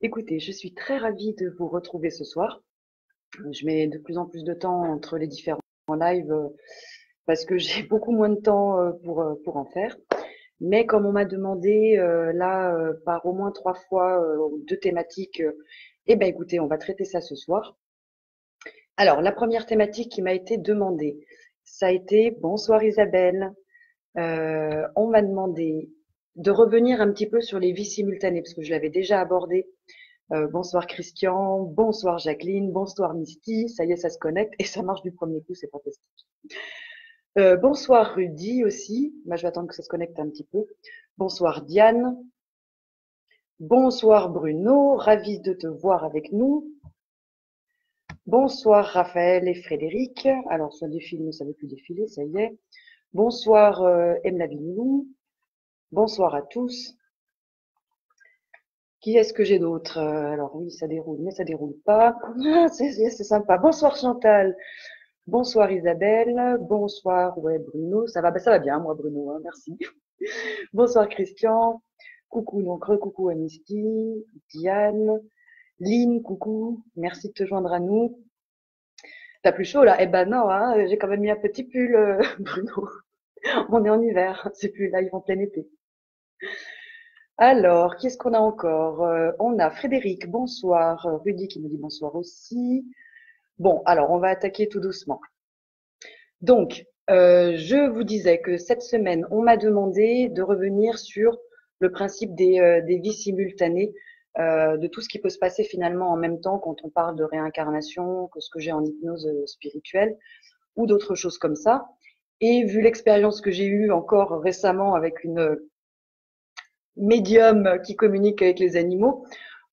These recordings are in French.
Écoutez, je suis très ravie de vous retrouver ce soir. Je mets de plus en plus de temps entre les différents lives parce que j'ai beaucoup moins de temps pour en faire. Mais comme on m'a demandé par au moins 3 fois 2 thématiques, eh ben écoutez, on va traiter ça ce soir. Alors, la première thématique qui m'a été demandée, ça a été bonsoir Isabelle. On m'a demandé de revenir un petit peu sur les vies simultanées parce que je l'avais déjà abordé. Bonsoir Christian, bonsoir Jacqueline, bonsoir Misty. Ça y est, ça se connecte et ça marche du premier coup, c'est fantastique. Bonsoir Rudy aussi. Moi, je vais attendre que ça se connecte un petit peu. Bonsoir Diane. Bonsoir Bruno, ravi de te voir avec nous. Bonsoir Raphaël et Frédéric. Alors, ça défile, mais ça ne veut plus défiler, ça y est. Bonsoir M. Lavignou. Bonsoir à tous. Qui est-ce que j'ai d'autre? Alors oui, ça déroule, mais ça déroule pas. Ah, c'est sympa. Bonsoir Chantal. Bonsoir Isabelle, bonsoir ouais Bruno, ça va, ben, ça va bien moi Bruno, hein, merci. Bonsoir Christian, coucou donc coucou à Misty, Diane, Lynn, coucou, merci de te joindre à nous. T'as plus chaud là? Eh ben non, hein, j'ai quand même mis un petit pull Bruno. On est en hiver, c'est plus là, ils vont en plein été. Alors, qu'est-ce qu'on a encore? On a Frédéric, bonsoir, Rudy qui nous dit bonsoir aussi. Bon, alors on va attaquer tout doucement. Donc, je vous disais que cette semaine, on m'a demandé de revenir sur le principe des vies simultanées, de tout ce qui peut se passer finalement en même temps quand on parle de réincarnation, que ce que j'ai en hypnose spirituelle ou d'autres choses comme ça. Et vu l'expérience que j'ai eue encore récemment avec une médium qui communique avec les animaux,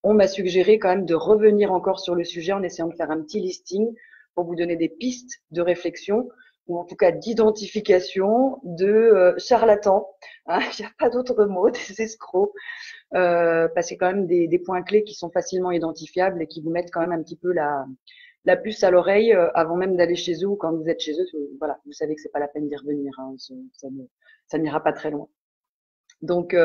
on m'a suggéré quand même de revenir encore sur le sujet en essayant de faire un petit listing pour vous donner des pistes de réflexion ou en tout cas d'identification de charlatans. Hein, il n'y a pas d'autre mot, des escrocs, parce que quand même des points clés qui sont facilement identifiables et qui vous mettent quand même un petit peu la puce à l'oreille avant même d'aller chez eux ou quand vous êtes chez eux. Voilà, vous savez que c'est pas la peine d'y revenir, hein, ça n'ira pas très loin. Donc,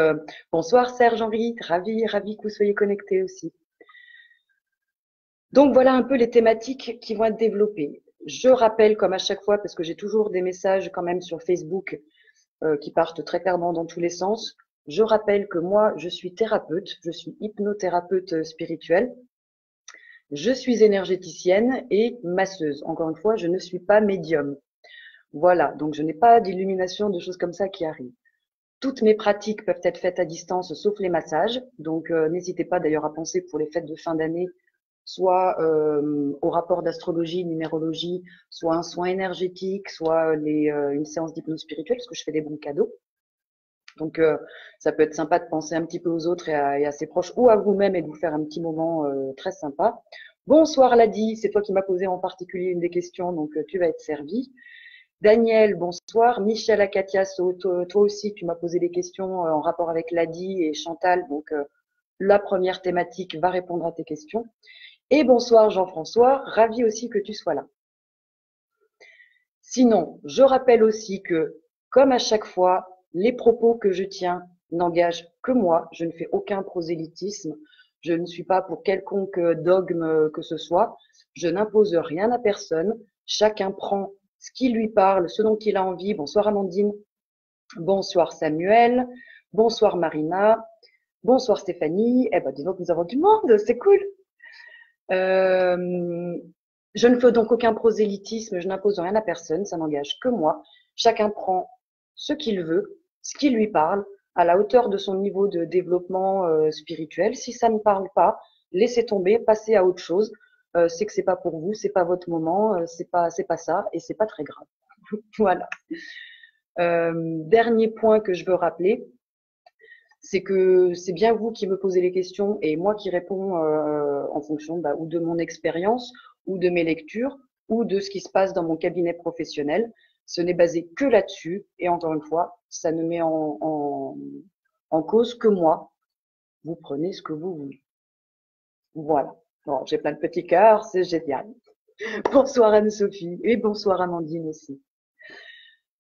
bonsoir Serge-Henri, ravi que vous soyez connectés aussi. Donc, voilà un peu les thématiques qui vont être développées. Je rappelle, comme à chaque fois, parce que j'ai toujours des messages quand même sur Facebook qui partent très clairement dans tous les sens, je rappelle que moi, je suis thérapeute, je suis hypnothérapeute spirituelle, je suis énergéticienne et masseuse. Encore une fois, je ne suis pas médium. Voilà, donc je n'ai pas d'illumination, de choses comme ça qui arrivent. Toutes mes pratiques peuvent être faites à distance, sauf les massages. Donc, n'hésitez pas d'ailleurs à penser pour les fêtes de fin d'année, soit au rapport d'astrologie, numérologie, soit un soin énergétique, soit une séance d'hypnose spirituelle, parce que je fais des bons cadeaux. Donc, ça peut être sympa de penser un petit peu aux autres et à ses proches, ou à vous-même et de vous faire un petit moment très sympa. Bonsoir Ladi, c'est toi qui m'as posé en particulier une des questions, donc tu vas être servi. Daniel, bonsoir. Michel Akatiasso, toi aussi, tu m'as posé des questions en rapport avec Ladi et Chantal. Donc, la première thématique va répondre à tes questions. Et bonsoir Jean-François, ravi aussi que tu sois là. Sinon, je rappelle aussi que, comme à chaque fois, les propos que je tiens n'engagent que moi. Je ne fais aucun prosélytisme. Je ne suis pas pour quelconque dogme que ce soit. Je n'impose rien à personne. Chacun prend ce qui lui parle, ce dont il a envie. Bonsoir Amandine. Bonsoir Samuel. Bonsoir Marina. Bonsoir Stéphanie. Eh ben, dis donc, nous avons du monde, c'est cool. Je ne fais donc aucun prosélytisme, je n'impose rien à personne, ça n'engage que moi. Chacun prend ce qu'il veut, ce qui lui parle, à la hauteur de son niveau de développement spirituel. Si ça ne parle pas, laissez tomber, passez à autre chose. C'est que c'est pas pour vous, c'est pas votre moment, c'est pas ça, et c'est pas très grave. Voilà. Dernier point que je veux rappeler, c'est que c'est bien vous qui me posez les questions et moi qui réponds en fonction ou de mon expérience ou de mes lectures ou de ce qui se passe dans mon cabinet professionnel. Ce n'est basé que là-dessus et encore une fois, ça ne met en cause que moi. Vous prenez ce que vous voulez. Voilà. Bon, j'ai plein de petits cœurs, c'est génial. Bonsoir Anne-Sophie et bonsoir Amandine aussi.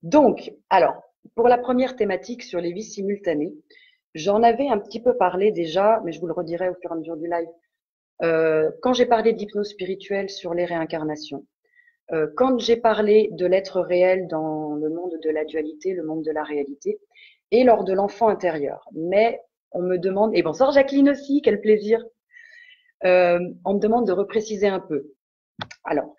Donc, alors, pour la première thématique sur les vies simultanées, J'en avais un petit peu parlé déjà, mais je vous le redirai au fur et à mesure du live. Quand j'ai parlé d'hypnose spirituelle sur les réincarnations, quand j'ai parlé de l'être réel dans le monde de la dualité, le monde de la réalité, et lors de l'enfant intérieur. Mais on me demande, et bonsoir Jacqueline aussi, quel plaisir, on me demande de repréciser un peu. Alors,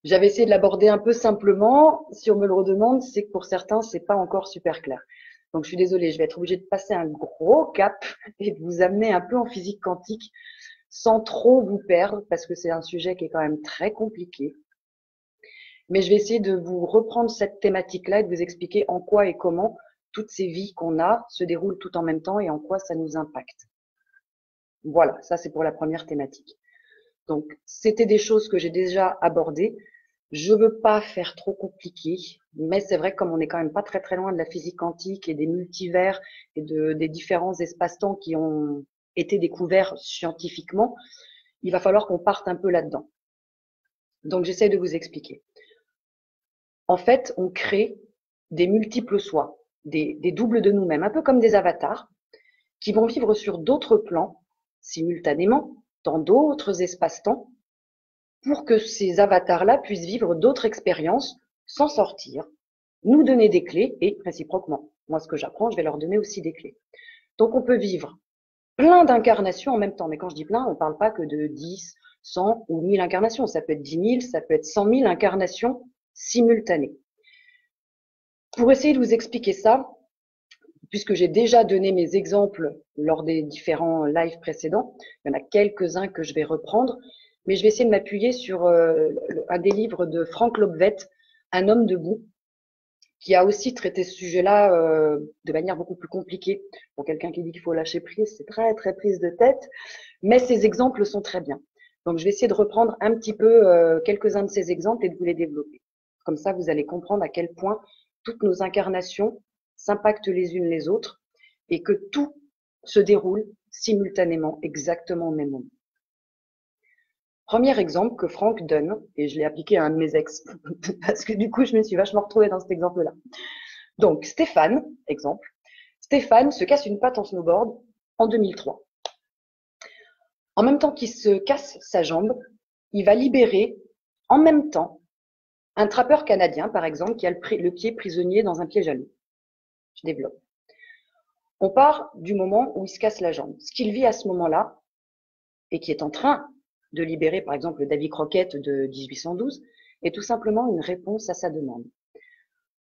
j'avais essayé de l'aborder un peu simplement. Si on me le redemande, c'est que pour certains, c'est pas encore super clair. Donc, je suis désolée, je vais être obligée de passer un gros cap et de vous amener un peu en physique quantique sans trop vous perdre parce que c'est un sujet qui est quand même très compliqué. Mais je vais essayer de vous reprendre cette thématique-là et de vous expliquer en quoi et comment toutes ces vies qu'on a se déroulent tout en même temps et en quoi ça nous impacte. Voilà, ça c'est pour la première thématique. Donc, c'était des choses que j'ai déjà abordées. Je veux pas faire trop compliqué, mais c'est vrai que comme on est quand même pas très très loin de la physique quantique et des multivers et des différents espaces-temps qui ont été découverts scientifiquement, il va falloir qu'on parte un peu là-dedans. Donc, j'essaie de vous expliquer. En fait, on crée des multiples soi, des doubles de nous-mêmes, un peu comme des avatars, qui vont vivre sur d'autres plans, simultanément, dans d'autres espaces-temps, pour que ces avatars-là puissent vivre d'autres expériences, s'en sortir, nous donner des clés et réciproquement. Moi, ce que j'apprends, je vais leur donner aussi des clés. Donc, on peut vivre plein d'incarnations en même temps. Mais quand je dis plein, on ne parle pas que de 10, 100 ou 1000 incarnations. Ça peut être 10 000, ça peut être 100 000 incarnations simultanées. Pour essayer de vous expliquer ça, puisque j'ai déjà donné mes exemples lors des différents lives précédents, il y en a quelques-uns que je vais reprendre, mais je vais essayer de m'appuyer sur un des livres de Frank Lobvet, Un homme debout, qui a aussi traité ce sujet-là de manière beaucoup plus compliquée. Pour quelqu'un qui dit qu'il faut lâcher prise, c'est très très prise de tête, mais ces exemples sont très bien. Donc je vais essayer de reprendre un petit peu quelques-uns de ces exemples et de vous les développer. Comme ça, vous allez comprendre à quel point toutes nos incarnations s'impactent les unes les autres et que tout se déroule simultanément, exactement au même moment. Premier exemple que Franck donne, et je l'ai appliqué à un de mes ex, parce que du coup, je me suis vachement retrouvée dans cet exemple-là. Donc, Stéphane, exemple. Stéphane se casse une patte en snowboard en 2003. En même temps qu'il se casse sa jambe, il va libérer en même temps un trappeur canadien, par exemple, qui a le pied prisonnier dans un piège à loup. Je développe. On part du moment où il se casse la jambe. Ce qu'il vit à ce moment-là, et qui est en train de libérer, par exemple, le Davy Crockett de 1812, est tout simplement une réponse à sa demande.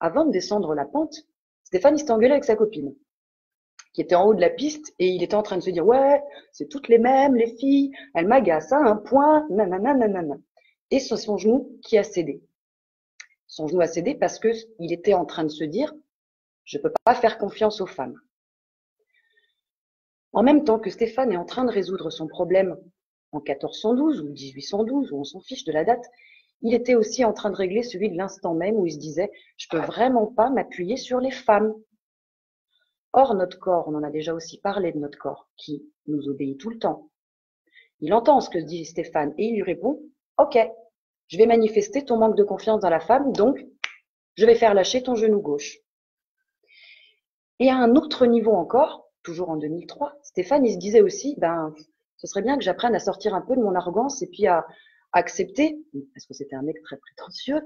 Avant de descendre la pente, Stéphane s'est engueulé avec sa copine, qui était en haut de la piste, et il était en train de se dire « Ouais, c'est toutes les mêmes, les filles, elles m'agacent, hein, un point, nanana, nanana. » Et c'est son genou qui a cédé. Son genou a cédé parce qu'il était en train de se dire « Je ne peux pas faire confiance aux femmes. » En même temps que Stéphane est en train de résoudre son problème en 1412 ou 1812, ou on s'en fiche de la date, il était aussi en train de régler celui de l'instant même où il se disait « Je peux vraiment pas m'appuyer sur les femmes. » Or, notre corps, on en a déjà aussi parlé de notre corps, qui nous obéit tout le temps. Il entend ce que dit Stéphane et il lui répond « Ok, je vais manifester ton manque de confiance dans la femme, donc je vais faire lâcher ton genou gauche. » Et à un autre niveau encore, toujours en 2003, Stéphane, il se disait aussi, ce serait bien que j'apprenne à sortir un peu de mon arrogance et puis à accepter, parce que c'était un mec très prétentieux,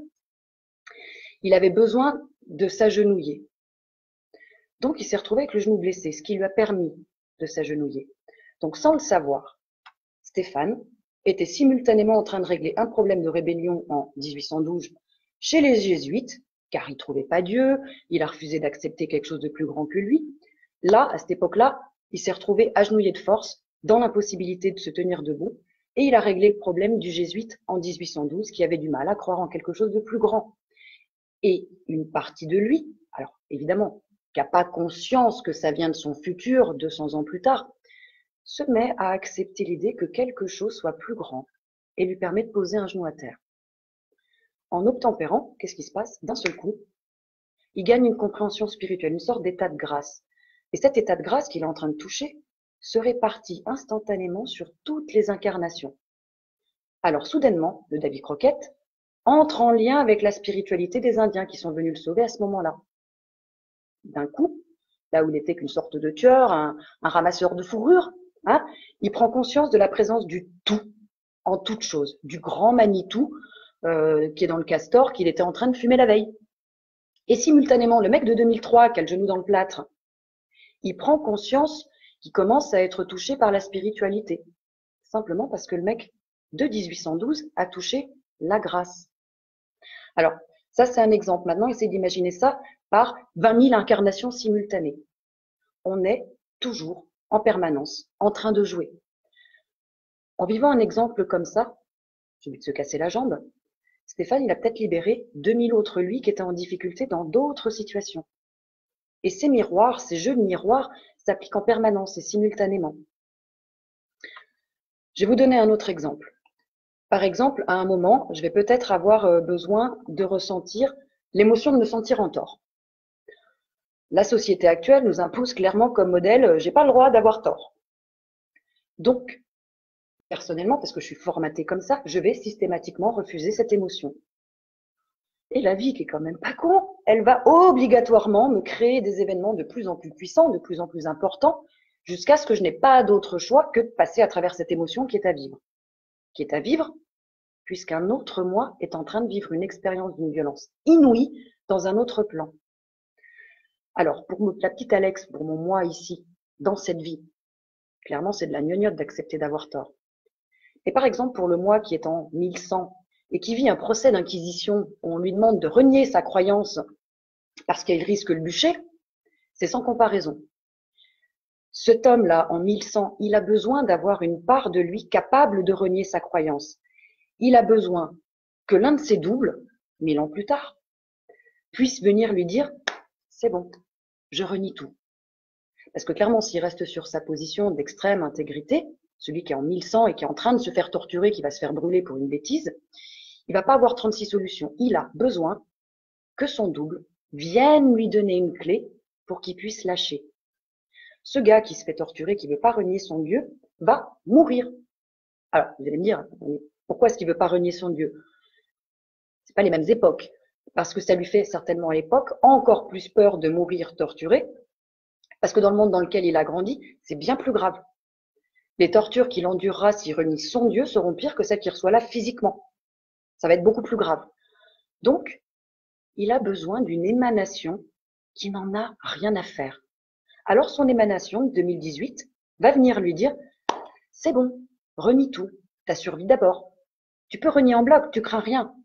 il avait besoin de s'agenouiller. Donc, il s'est retrouvé avec le genou blessé, ce qui lui a permis de s'agenouiller. Donc, sans le savoir, Stéphane était simultanément en train de régler un problème de rébellion en 1812 chez les jésuites, car il ne trouvait pas Dieu, il a refusé d'accepter quelque chose de plus grand que lui. Là, à cette époque-là, il s'est retrouvé agenouillé de force, dans l'impossibilité de se tenir debout, et il a réglé le problème du jésuite en 1812, qui avait du mal à croire en quelque chose de plus grand. Et une partie de lui, alors évidemment, qui n'a pas conscience que ça vient de son futur 200 ans plus tard, se met à accepter l'idée que quelque chose soit plus grand et lui permet de poser un genou à terre. En obtempérant, qu'est-ce qui se passe? D'un seul coup, il gagne une compréhension spirituelle, une sorte d'état de grâce. Et cet état de grâce qu'il est en train de toucher se répartit instantanément sur toutes les incarnations. Alors soudainement, le Davy Crockett entre en lien avec la spiritualité des Indiens qui sont venus le sauver à ce moment-là. D'un coup, là où il n'était qu'une sorte de tueur, un ramasseur de fourrure, hein, il prend conscience de la présence du tout en toute chose, du grand Manitou qui est dans le castor qu'il était en train de fumer la veille. Et simultanément, le mec de 2003 qui a le genou dans le plâtre, il prend conscience qu'il commence à être touché par la spiritualité, simplement parce que le mec de 1812 a touché la grâce. Alors, ça c'est un exemple. Maintenant, essayez d'imaginer ça par 20 000 incarnations simultanées. On est toujours, en permanence, en train de jouer. En vivant un exemple comme ça, j'ai envie de se casser la jambe, Stéphane, il a peut-être libéré 2000 autres lui qui étaient en difficulté dans d'autres situations. Et ces miroirs, ces jeux de miroirs s'appliquent en permanence et simultanément. Je vais vous donner un autre exemple. Par exemple, à un moment, je vais peut-être avoir besoin de ressentir l'émotion de me sentir en tort. La société actuelle nous impose clairement comme modèle, j'ai pas le droit d'avoir tort. Donc, personnellement, parce que je suis formatée comme ça, je vais systématiquement refuser cette émotion. Et la vie, qui est quand même pas con, elle va obligatoirement me créer des événements de plus en plus puissants, de plus en plus importants, jusqu'à ce que je n'ai pas d'autre choix que de passer à travers cette émotion qui est à vivre. Qui est à vivre, puisqu'un autre moi est en train de vivre une expérience d'une violence inouïe dans un autre plan. Alors, pour la petite Alex, pour mon moi ici, dans cette vie, clairement, c'est de la gnognotte d'accepter d'avoir tort. Et par exemple, pour le moi qui est en 1100 et qui vit un procès d'inquisition où on lui demande de renier sa croyance parce qu'il risque le bûcher, c'est sans comparaison. Cet homme-là, en 1100, il a besoin d'avoir une part de lui capable de renier sa croyance. Il a besoin que l'un de ses doubles, 1000 ans plus tard, puisse venir lui dire « c'est bon, je renie tout ». Parce que clairement, s'il reste sur sa position d'extrême intégrité, celui qui est en 1100 et qui est en train de se faire torturer, qui va se faire brûler pour une bêtise, il va pas avoir 36 solutions. Il a besoin que son double vienne lui donner une clé pour qu'il puisse lâcher. Ce gars qui se fait torturer, qui veut pas renier son Dieu, va mourir. Alors, vous allez me dire, pourquoi est-ce qu'il veut pas renier son Dieu? C'est pas les mêmes époques. Parce que ça lui fait certainement à l'époque encore plus peur de mourir torturé, parce que dans le monde dans lequel il a grandi, c'est bien plus grave. Les tortures qu'il endurera s'il renie son Dieu seront pires que celles qu'il reçoit là physiquement. Ça va être beaucoup plus grave. Donc, il a besoin d'une émanation qui n'en a rien à faire. Alors son émanation, 2018, va venir lui dire « c'est bon, renie tout, ta survie d'abord. Tu peux renier en bloc, tu crains rien. »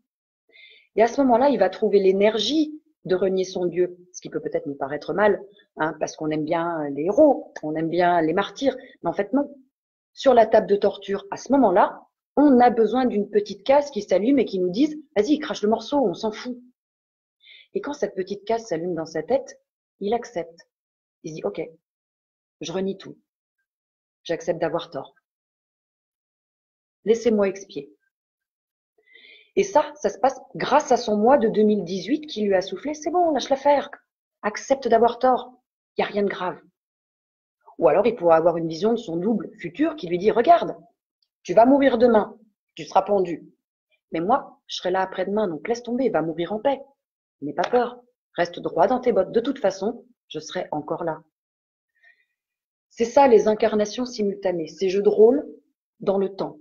Et à ce moment-là, il va trouver l'énergie de renier son Dieu, ce qui peut peut-être nous paraître mal, hein, parce qu'on aime bien les héros, on aime bien les martyrs, mais en fait non. Sur la table de torture, à ce moment-là, on a besoin d'une petite case qui s'allume et qui nous dise « vas-y, crache le morceau, on s'en fout ». Et quand cette petite case s'allume dans sa tête, il accepte. Il se dit « ok, je renie tout, j'accepte d'avoir tort. Laissez-moi expier ». Et ça se passe grâce à son moi de 2018 qui lui a soufflé « c'est bon, lâche l'affaire, accepte d'avoir tort, il n'y a rien de grave ». Ou alors il pourra avoir une vision de son double futur qui lui dit « regarde, tu vas mourir demain, tu seras pendu. Mais moi, je serai là après-demain, donc laisse tomber, va mourir en paix. N'aie pas peur, reste droit dans tes bottes. De toute façon, je serai encore là. » C'est ça les incarnations simultanées, ces jeux de rôle dans le temps.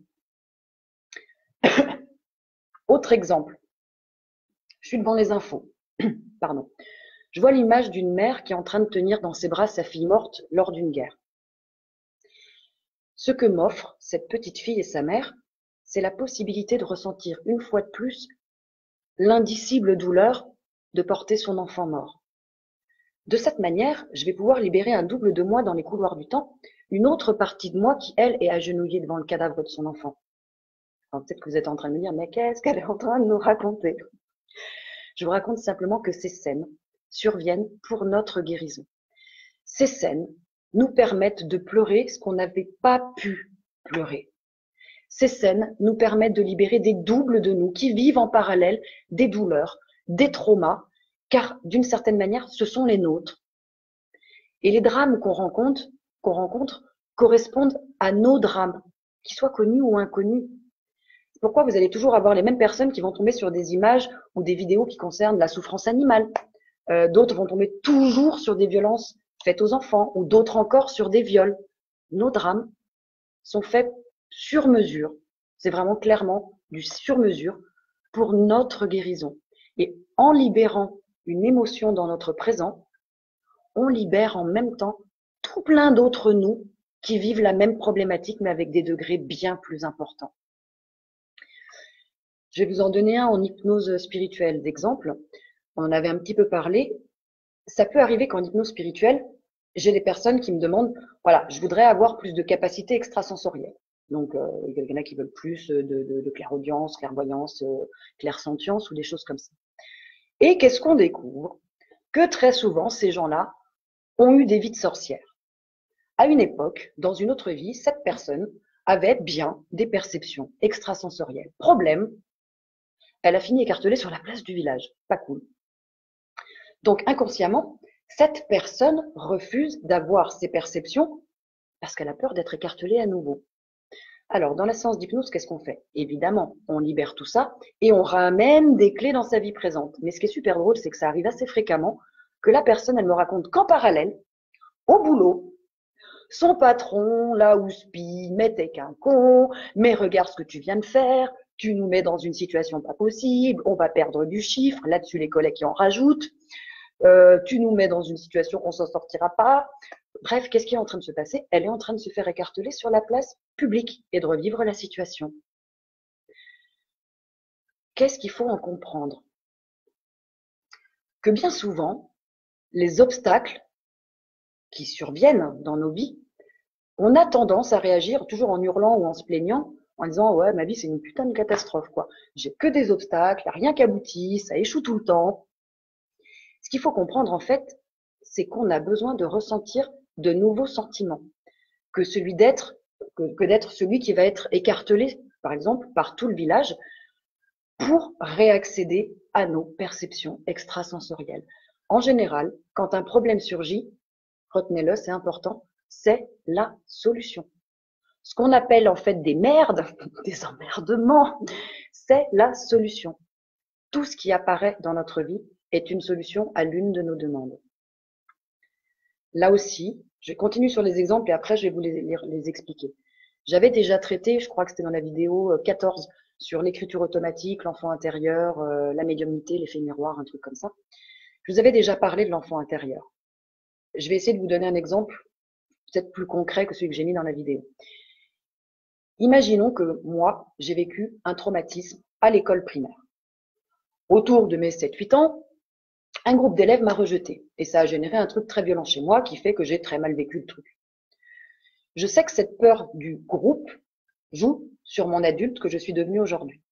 Autre exemple, je suis devant les infos. Pardon. Je vois l'image d'une mère qui est en train de tenir dans ses bras sa fille morte lors d'une guerre. Ce que m'offre cette petite fille et sa mère, c'est la possibilité de ressentir une fois de plus l'indicible douleur de porter son enfant mort. De cette manière, je vais pouvoir libérer un double de moi dans les couloirs du temps, une autre partie de moi qui, elle, est agenouillée devant le cadavre de son enfant. Alors peut-être que vous êtes en train de me dire, mais qu'est-ce qu'elle est en train de nous raconter? Je vous raconte simplement que ces scènes surviennent pour notre guérison. Ces scènes nous permettent de pleurer ce qu'on n'avait pas pu pleurer. Ces scènes nous permettent de libérer des doubles de nous qui vivent en parallèle des douleurs, des traumas, car d'une certaine manière, ce sont les nôtres. Et les drames qu'on rencontre correspondent à nos drames, qu'ils soient connus ou inconnus. C'est pourquoi vous allez toujours avoir les mêmes personnes qui vont tomber sur des images ou des vidéos qui concernent la souffrance animale. D'autres vont tomber toujours sur des violences faites aux enfants ou d'autres encore sur des viols. Nos drames sont faits sur mesure. C'est vraiment clairement du sur mesure pour notre guérison. Et en libérant une émotion dans notre présent, on libère en même temps tout plein d'autres nous qui vivent la même problématique mais avec des degrés bien plus importants. Je vais vous en donner un en hypnose spirituelle d'exemple. On en avait un petit peu parlé. Ça peut arriver qu'en hypnose spirituelle, j'ai des personnes qui me demandent, voilà, je voudrais avoir plus de capacités extrasensorielles. Donc, il y en a qui veulent plus de clairaudience, clairvoyance, clairsentience ou des choses comme ça. Et qu'est-ce qu'on découvre? Que très souvent, ces gens-là ont eu des vies de sorcières. À une époque, dans une autre vie, cette personne avait bien des perceptions extrasensorielles. Problème, elle a fini écartelée sur la place du village. Pas cool. Donc, inconsciemment, cette personne refuse d'avoir ses perceptions parce qu'elle a peur d'être écartelée à nouveau. Alors, dans la séance d'hypnose, qu'est-ce qu'on fait? Évidemment, on libère tout ça et on ramène des clés dans sa vie présente. Mais ce qui est super drôle, c'est que ça arrive assez fréquemment que la personne, elle me raconte qu'en parallèle, au boulot, son patron, la houspille, mais t'es qu'un con, mais regarde ce que tu viens de faire, tu nous mets dans une situation pas possible, on va perdre du chiffre, là-dessus les collègues qui en rajoutent, tu nous mets dans une situation qu'on s'en sortira pas. Bref, qu'est-ce qui est en train de se passer? Elle est en train de se faire écarteler sur la place publique et de revivre la situation. Qu'est-ce qu'il faut en comprendre? Que bien souvent, les obstacles qui surviennent dans nos vies, on a tendance à réagir toujours en hurlant ou en se plaignant, en disant ouais, ma vie c'est une putain de catastrophe quoi. J'ai que des obstacles, y a rien qui aboutit, ça échoue tout le temps. Ce qu'il faut comprendre en fait, c'est qu'on a besoin de ressentir de nouveaux sentiments, que celui d'être celui qui va être écartelé, par exemple, par tout le village, pour réaccéder à nos perceptions extrasensorielles. En général, quand un problème surgit, retenez-le, c'est important, c'est la solution. Ce qu'on appelle en fait des merdes, des emmerdements, c'est la solution. Tout ce qui apparaît dans notre vie est une solution à l'une de nos demandes. Là aussi, je continue sur les exemples et après je vais vous les expliquer. J'avais déjà traité, je crois que c'était dans la vidéo 14, sur l'écriture automatique, l'enfant intérieur, la médiumnité, l'effet miroir, un truc comme ça. Je vous avais déjà parlé de l'enfant intérieur. Je vais essayer de vous donner un exemple peut-être plus concret que celui que j'ai mis dans la vidéo. Imaginons que moi, j'ai vécu un traumatisme à l'école primaire. Autour de mes 7-8 ans, un groupe d'élèves m'a rejeté et ça a généré un truc très violent chez moi qui fait que j'ai très mal vécu le truc. Je sais que cette peur du groupe joue sur mon adulte que je suis devenue aujourd'hui.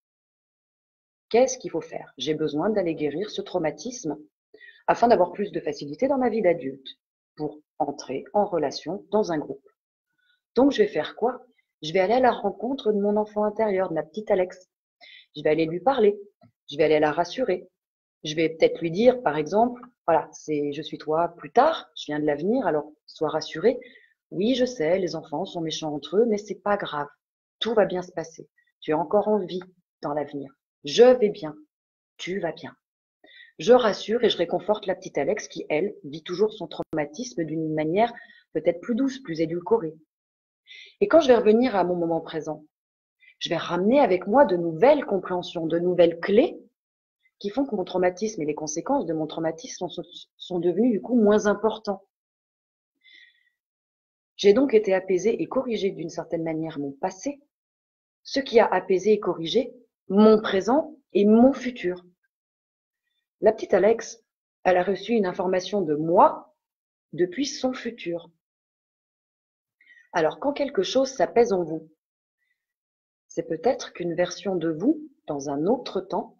Qu'est-ce qu'il faut faire? J'ai besoin d'aller guérir ce traumatisme afin d'avoir plus de facilité dans ma vie d'adulte pour entrer en relation dans un groupe. Donc, je vais faire quoi? Je vais aller à la rencontre de mon enfant intérieur, de ma petite Alex. Je vais aller lui parler. Je vais aller la rassurer. Je vais peut-être lui dire, par exemple, voilà, je suis toi plus tard, je viens de l'avenir, alors sois rassuré. Oui, je sais, les enfants sont méchants entre eux, mais c'est pas grave. Tout va bien se passer. Tu es encore en vie dans l'avenir. Je vais bien. Tu vas bien. Je rassure et je réconforte la petite Alex qui, elle, vit toujours son traumatisme d'une manière peut-être plus douce, plus édulcorée. Et quand je vais revenir à mon moment présent, je vais ramener avec moi de nouvelles compréhensions, de nouvelles clés qui font que mon traumatisme et les conséquences de mon traumatisme sont devenus du coup moins importants. J'ai donc été apaisée et corrigée d'une certaine manière mon passé, ce qui a apaisé et corrigé mon présent et mon futur. La petite Alex, elle a reçu une information de moi depuis son futur. Alors quand quelque chose s'apaise en vous, c'est peut-être qu'une version de vous, dans un autre temps,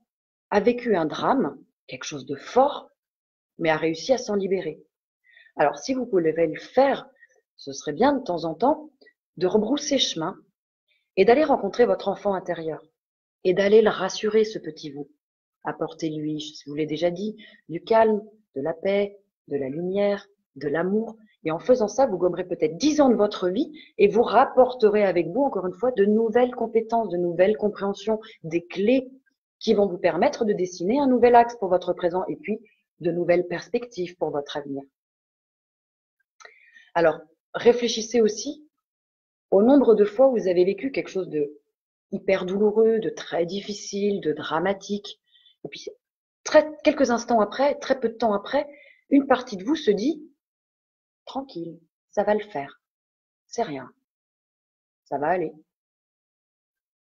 a vécu un drame, quelque chose de fort, mais a réussi à s'en libérer. Alors si vous pouvez le faire, ce serait bien de temps en temps de rebrousser chemin et d'aller rencontrer votre enfant intérieur et d'aller le rassurer, ce petit vous. Apportez-lui, je vous l'ai déjà dit, du calme, de la paix, de la lumière, de l'amour. Et en faisant ça, vous gommerez peut-être 10 ans de votre vie et vous rapporterez avec vous, encore une fois, de nouvelles compétences, de nouvelles compréhensions, des clés qui vont vous permettre de dessiner un nouvel axe pour votre présent et puis de nouvelles perspectives pour votre avenir. Alors, réfléchissez aussi au nombre de fois où vous avez vécu quelque chose de hyper douloureux, de très difficile, de dramatique. Et puis, quelques instants après, très peu de temps après, une partie de vous se dit, tranquille, ça va le faire, c'est rien, ça va aller.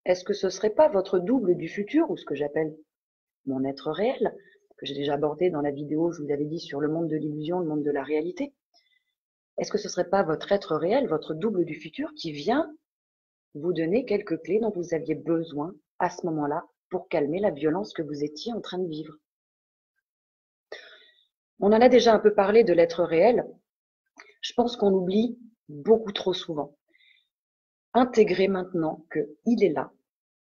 Est-ce que ce serait pas votre double du futur, ou ce que j'appelle mon être réel, que j'ai déjà abordé dans la vidéo, je vous avais dit, sur le monde de l'illusion, le monde de la réalité? Est-ce que ce serait pas votre être réel, votre double du futur, qui vient vous donner quelques clés dont vous aviez besoin à ce moment-là pour calmer la violence que vous étiez en train de vivre? On en a déjà un peu parlé de l'être réel. Je pense qu'on oublie beaucoup trop souvent. Intégrez maintenant qu'il est là,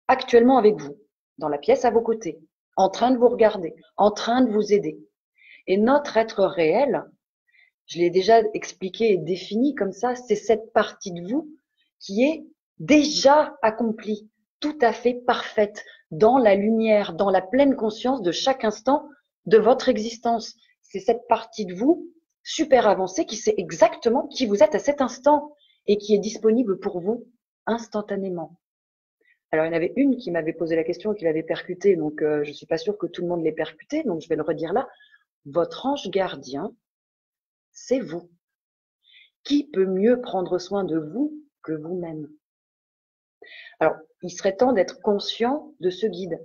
actuellement avec vous, dans la pièce à vos côtés, en train de vous regarder, en train de vous aider. Et notre être réel, je l'ai déjà expliqué et défini comme ça, c'est cette partie de vous qui est déjà accomplie, tout à fait parfaite, dans la lumière, dans la pleine conscience de chaque instant de votre existence. C'est cette partie de vous super avancée qui sait exactement qui vous êtes à cet instant et qui est disponible pour vous instantanément. Alors, il y en avait une qui m'avait posé la question et qui l'avait percutée, donc je suis pas sûre que tout le monde l'ait percuté, donc je vais le redire là. Votre ange gardien, c'est vous. Qui peut mieux prendre soin de vous que vous-même? Alors, il serait temps d'être conscient de ce guide.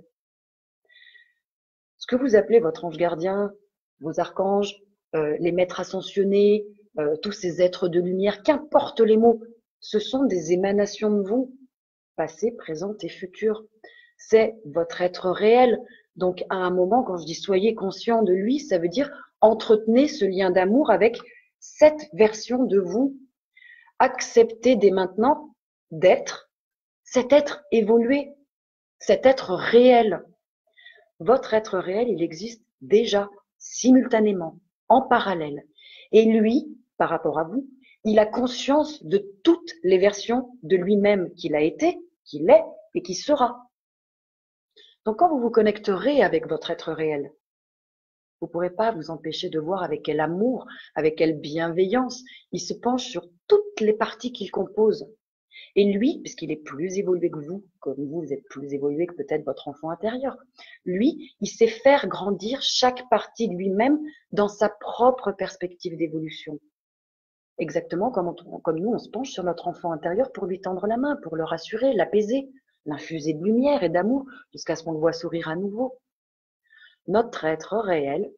Ce que vous appelez votre ange gardien, vos archanges, les maîtres ascensionnés, tous ces êtres de lumière, qu'importe les mots, ce sont des émanations de vous, passé, présent et futur. C'est votre être réel. Donc, à un moment, quand je dis soyez conscient de lui, ça veut dire entretenez ce lien d'amour avec cette version de vous. Acceptez dès maintenant d'être cet être évolué, cet être réel. Votre être réel, il existe déjà, simultanément, en parallèle. Et lui, par rapport à vous, il a conscience de toutes les versions de lui-même qu'il a été, qu'il est et qui sera. Donc quand vous vous connecterez avec votre être réel, vous ne pourrez pas vous empêcher de voir avec quel amour, avec quelle bienveillance il se penche sur toutes les parties qu'il compose. Et lui, puisqu'il est plus évolué que vous, comme vous êtes plus évolué que peut-être votre enfant intérieur, lui, il sait faire grandir chaque partie de lui-même dans sa propre perspective d'évolution. Exactement comme nous, on se penche sur notre enfant intérieur pour lui tendre la main, pour le rassurer, l'apaiser, l'infuser de lumière et d'amour jusqu'à ce qu'on le voit sourire à nouveau. Notre être réel,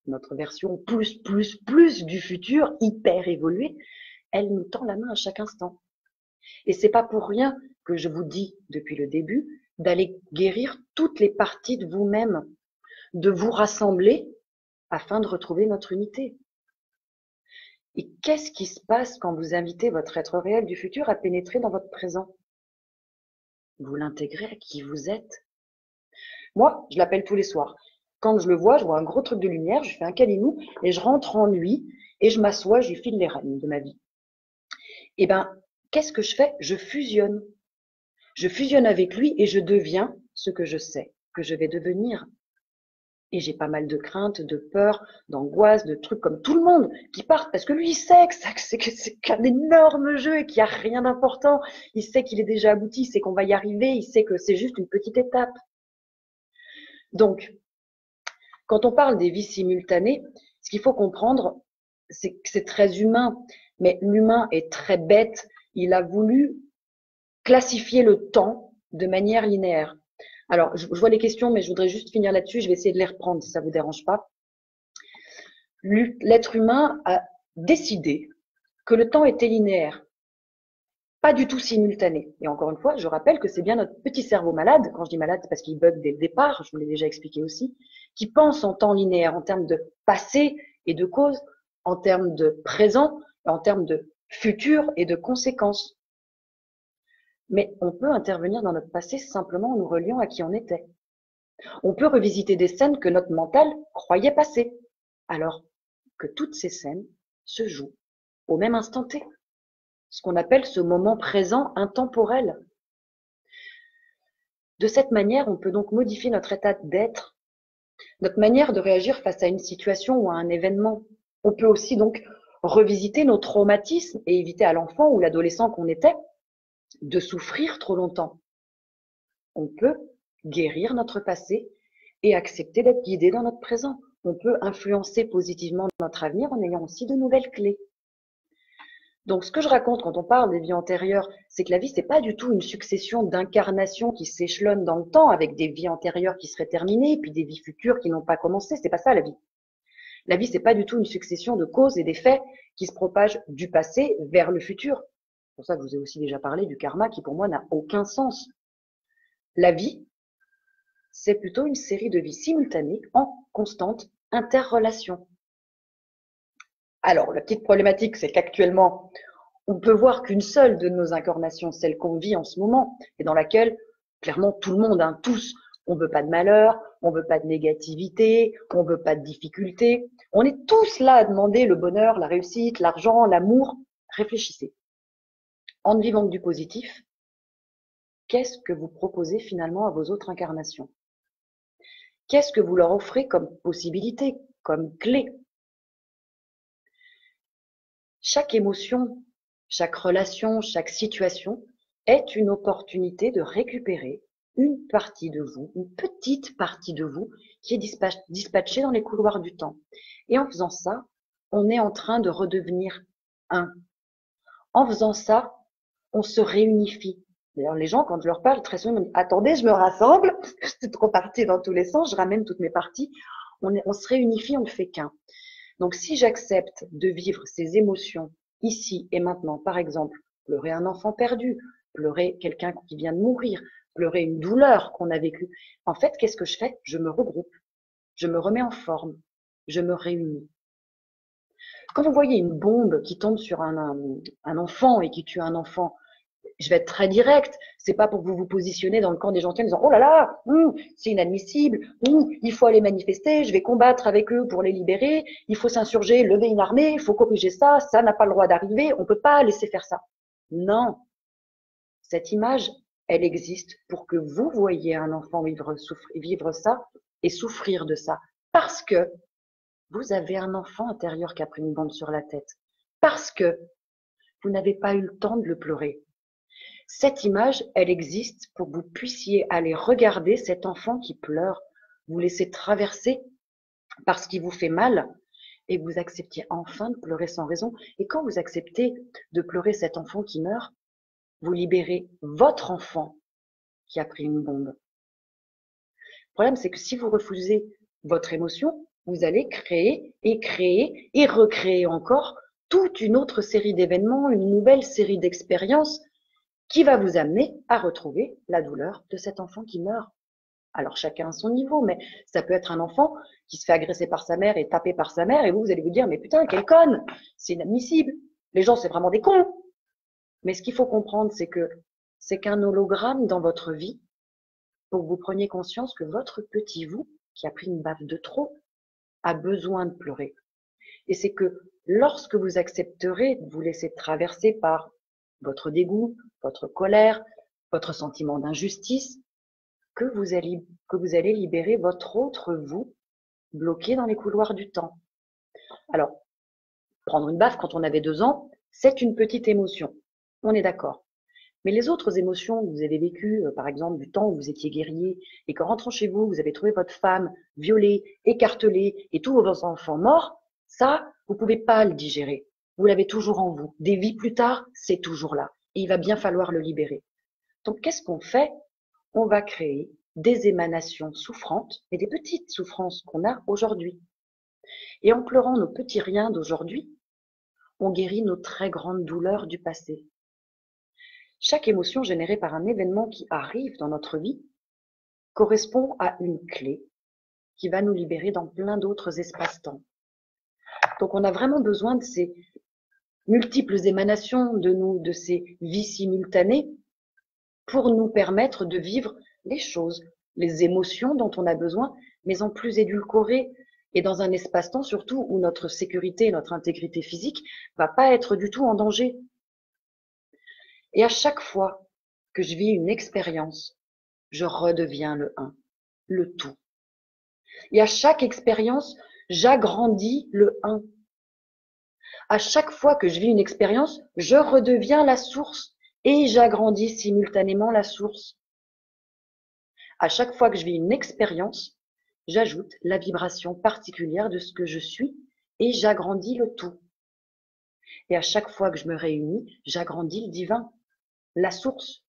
notre version plus du futur, hyper évoluée, elle nous tend la main à chaque instant. Et c'est pas pour rien que je vous dis depuis le début d'aller guérir toutes les parties de vous-même, de vous rassembler afin de retrouver notre unité. Et qu'est-ce qui se passe quand vous invitez votre être réel du futur à pénétrer dans votre présent? Vous l'intégrez à qui vous êtes. Moi, je l'appelle tous les soirs. Quand je le vois, je vois un gros truc de lumière, je fais un câlinou et je rentre en lui et je m'assois, je lui file les rênes de ma vie. Eh ben, qu'est-ce que je fais? Je fusionne. Je fusionne avec lui et je deviens ce que je sais que je vais devenir. Et j'ai pas mal de craintes, de peurs, d'angoisses, de trucs comme tout le monde qui partent parce que lui, il sait que c'est qu'un énorme jeu et qu'il n'y a rien d'important. Il sait qu'il est déjà abouti, il sait qu'on va y arriver, il sait que c'est juste une petite étape. Donc, quand on parle des vies simultanées, ce qu'il faut comprendre, c'est que c'est très humain, mais l'humain est très bête. Il a voulu classifier le temps de manière linéaire. Alors, je vois les questions, mais je voudrais juste finir là-dessus. Je vais essayer de les reprendre si ça vous dérange pas. L'être humain a décidé que le temps était linéaire, pas du tout simultané. Et encore une fois, je rappelle que c'est bien notre petit cerveau malade, quand je dis malade, c'est parce qu'il bug dès le départ, je vous l'ai déjà expliqué aussi, qui pense en temps linéaire, en termes de passé et de cause, en termes de présent, en termes de futur et de conséquences. Mais on peut intervenir dans notre passé simplement en nous reliant à qui on était. On peut revisiter des scènes que notre mental croyait passées, alors que toutes ces scènes se jouent au même instant T, ce qu'on appelle ce moment présent intemporel. De cette manière, on peut donc modifier notre état d'être, notre manière de réagir face à une situation ou à un événement. On peut aussi donc revisiter nos traumatismes et éviter à l'enfant ou l'adolescent qu'on était de souffrir trop longtemps. On peut guérir notre passé et accepter d'être guidé dans notre présent. On peut influencer positivement notre avenir en ayant aussi de nouvelles clés. Donc, ce que je raconte quand on parle des vies antérieures, c'est que la vie, c'est pas du tout une succession d'incarnations qui s'échelonnent dans le temps avec des vies antérieures qui seraient terminées, puis des vies futures qui n'ont pas commencé. C'est pas ça, la vie. La vie, c'est pas du tout une succession de causes et d'effets qui se propagent du passé vers le futur. C'est pour ça que je vous ai aussi déjà parlé du karma qui, pour moi, n'a aucun sens. La vie, c'est plutôt une série de vies simultanées en constante interrelation. Alors, la petite problématique, c'est qu'actuellement, on peut voir qu'une seule de nos incarnations, celle qu'on vit en ce moment, et dans laquelle, clairement, tout le monde, tous, on veut pas de malheur, on veut pas de négativité, on veut pas de difficulté. On est tous là à demander le bonheur, la réussite, l'argent, l'amour. Réfléchissez. En ne vivant que du positif, qu'est-ce que vous proposez finalement à vos autres incarnations? Qu'est-ce que vous leur offrez comme possibilité, comme clé? Chaque émotion, chaque relation, chaque situation est une opportunité de récupérer une partie de vous, une petite partie de vous qui est dispatchée dans les couloirs du temps. Et en faisant ça, on est en train de redevenir un. En faisant ça, on se réunifie. D'ailleurs, les gens, quand je leur parle, très souvent, ils me disent « Attendez, je me rassemble, c'est trop parti dans tous les sens, je ramène toutes mes parties. » On se réunifie, on ne fait qu'un. Donc, si j'accepte de vivre ces émotions ici et maintenant, par exemple, pleurer un enfant perdu, pleurer quelqu'un qui vient de mourir, pleurer une douleur qu'on a vécue, en fait, qu'est-ce que je fais? Je me regroupe, je me remets en forme, je me réunis. Quand vous voyez une bombe qui tombe sur un enfant et qui tue un enfant, je vais être très direct. C'est pas pour que vous vous positionnez dans le camp des gentils en disant oh là là, c'est inadmissible, il faut aller manifester, je vais combattre avec eux pour les libérer, il faut s'insurger, lever une armée, il faut corriger ça, ça n'a pas le droit d'arriver, on peut pas laisser faire ça. Non, cette image, elle existe pour que vous voyiez un enfant vivre ça et souffrir de ça, parce que vous avez un enfant intérieur qui a pris une bombe sur la tête, parce que vous n'avez pas eu le temps de le pleurer. Cette image, elle existe pour que vous puissiez aller regarder cet enfant qui pleure, vous laisser traverser par ce qui vous fait mal et vous acceptiez enfin de pleurer sans raison. Et quand vous acceptez de pleurer cet enfant qui meurt, vous libérez votre enfant qui a pris une bombe. Le problème, c'est que si vous refusez votre émotion, vous allez créer et recréer encore toute une autre série d'événements, une nouvelle série d'expériences qui va vous amener à retrouver la douleur de cet enfant qui meurt. Alors chacun à son niveau, mais ça peut être un enfant qui se fait agresser par sa mère et taper par sa mère, et vous allez vous dire, mais putain, quelle conne, c'est inadmissible, les gens c'est vraiment des cons. Mais ce qu'il faut comprendre, c'est qu'un hologramme dans votre vie, pour que vous preniez conscience que votre petit vous, qui a pris une baffe de trop, a besoin de pleurer. Et c'est que lorsque vous accepterez de vous laisser traverser par votre dégoût, votre colère, votre sentiment d'injustice, que vous allez libérer votre autre vous bloqué dans les couloirs du temps. Alors, prendre une baffe quand on avait 2 ans, c'est une petite émotion. On est d'accord. Mais les autres émotions que vous avez vécues, par exemple du temps où vous étiez guerrier et qu'en rentrant chez vous, vous avez trouvé votre femme violée, écartelée et tous vos enfants morts, ça, vous pouvez pas le digérer. Vous l'avez toujours en vous. Des vies plus tard, c'est toujours là. Et il va bien falloir le libérer. Donc, qu'est-ce qu'on fait? On va créer des émanations souffrantes et des petites souffrances qu'on a aujourd'hui. Et en pleurant nos petits riens d'aujourd'hui, on guérit nos très grandes douleurs du passé. Chaque émotion générée par un événement qui arrive dans notre vie correspond à une clé qui va nous libérer dans plein d'autres espaces-temps. Donc on a vraiment besoin de ces multiples émanations de ces vies simultanées pour nous permettre de vivre les choses, les émotions dont on a besoin, mais en plus édulcorées et dans un espace-temps surtout où notre sécurité et notre intégrité physique va pas être du tout en danger. Et à chaque fois que je vis une expérience, je redeviens le un, le tout. Et à chaque expérience, j'agrandis le un. À chaque fois que je vis une expérience, je redeviens la source et j'agrandis simultanément la source. À chaque fois que je vis une expérience, j'ajoute la vibration particulière de ce que je suis et j'agrandis le tout. Et à chaque fois que je me réunis, j'agrandis le divin, la source.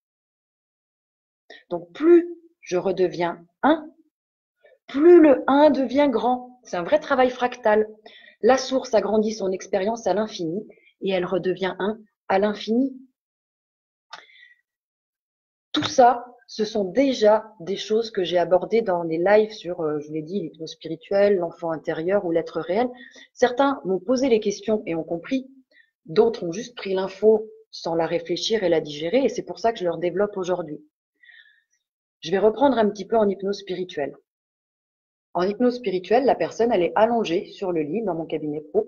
Donc plus je redeviens un, plus le un devient grand. C'est un vrai travail fractal. La source agrandit son expérience à l'infini et elle redevient un à l'infini. Tout ça, ce sont déjà des choses que j'ai abordées dans les lives sur, je vous l'ai dit, l'hypnose spirituelle, l'enfant intérieur ou l'être réel. Certains m'ont posé les questions et ont compris. D'autres ont juste pris l'info sans la réfléchir et la digérer, et c'est pour ça que je leur développe aujourd'hui. Je vais reprendre un petit peu en hypnose spirituelle. En hypnose spirituelle, la personne, elle est allongée sur le lit dans mon cabinet pro,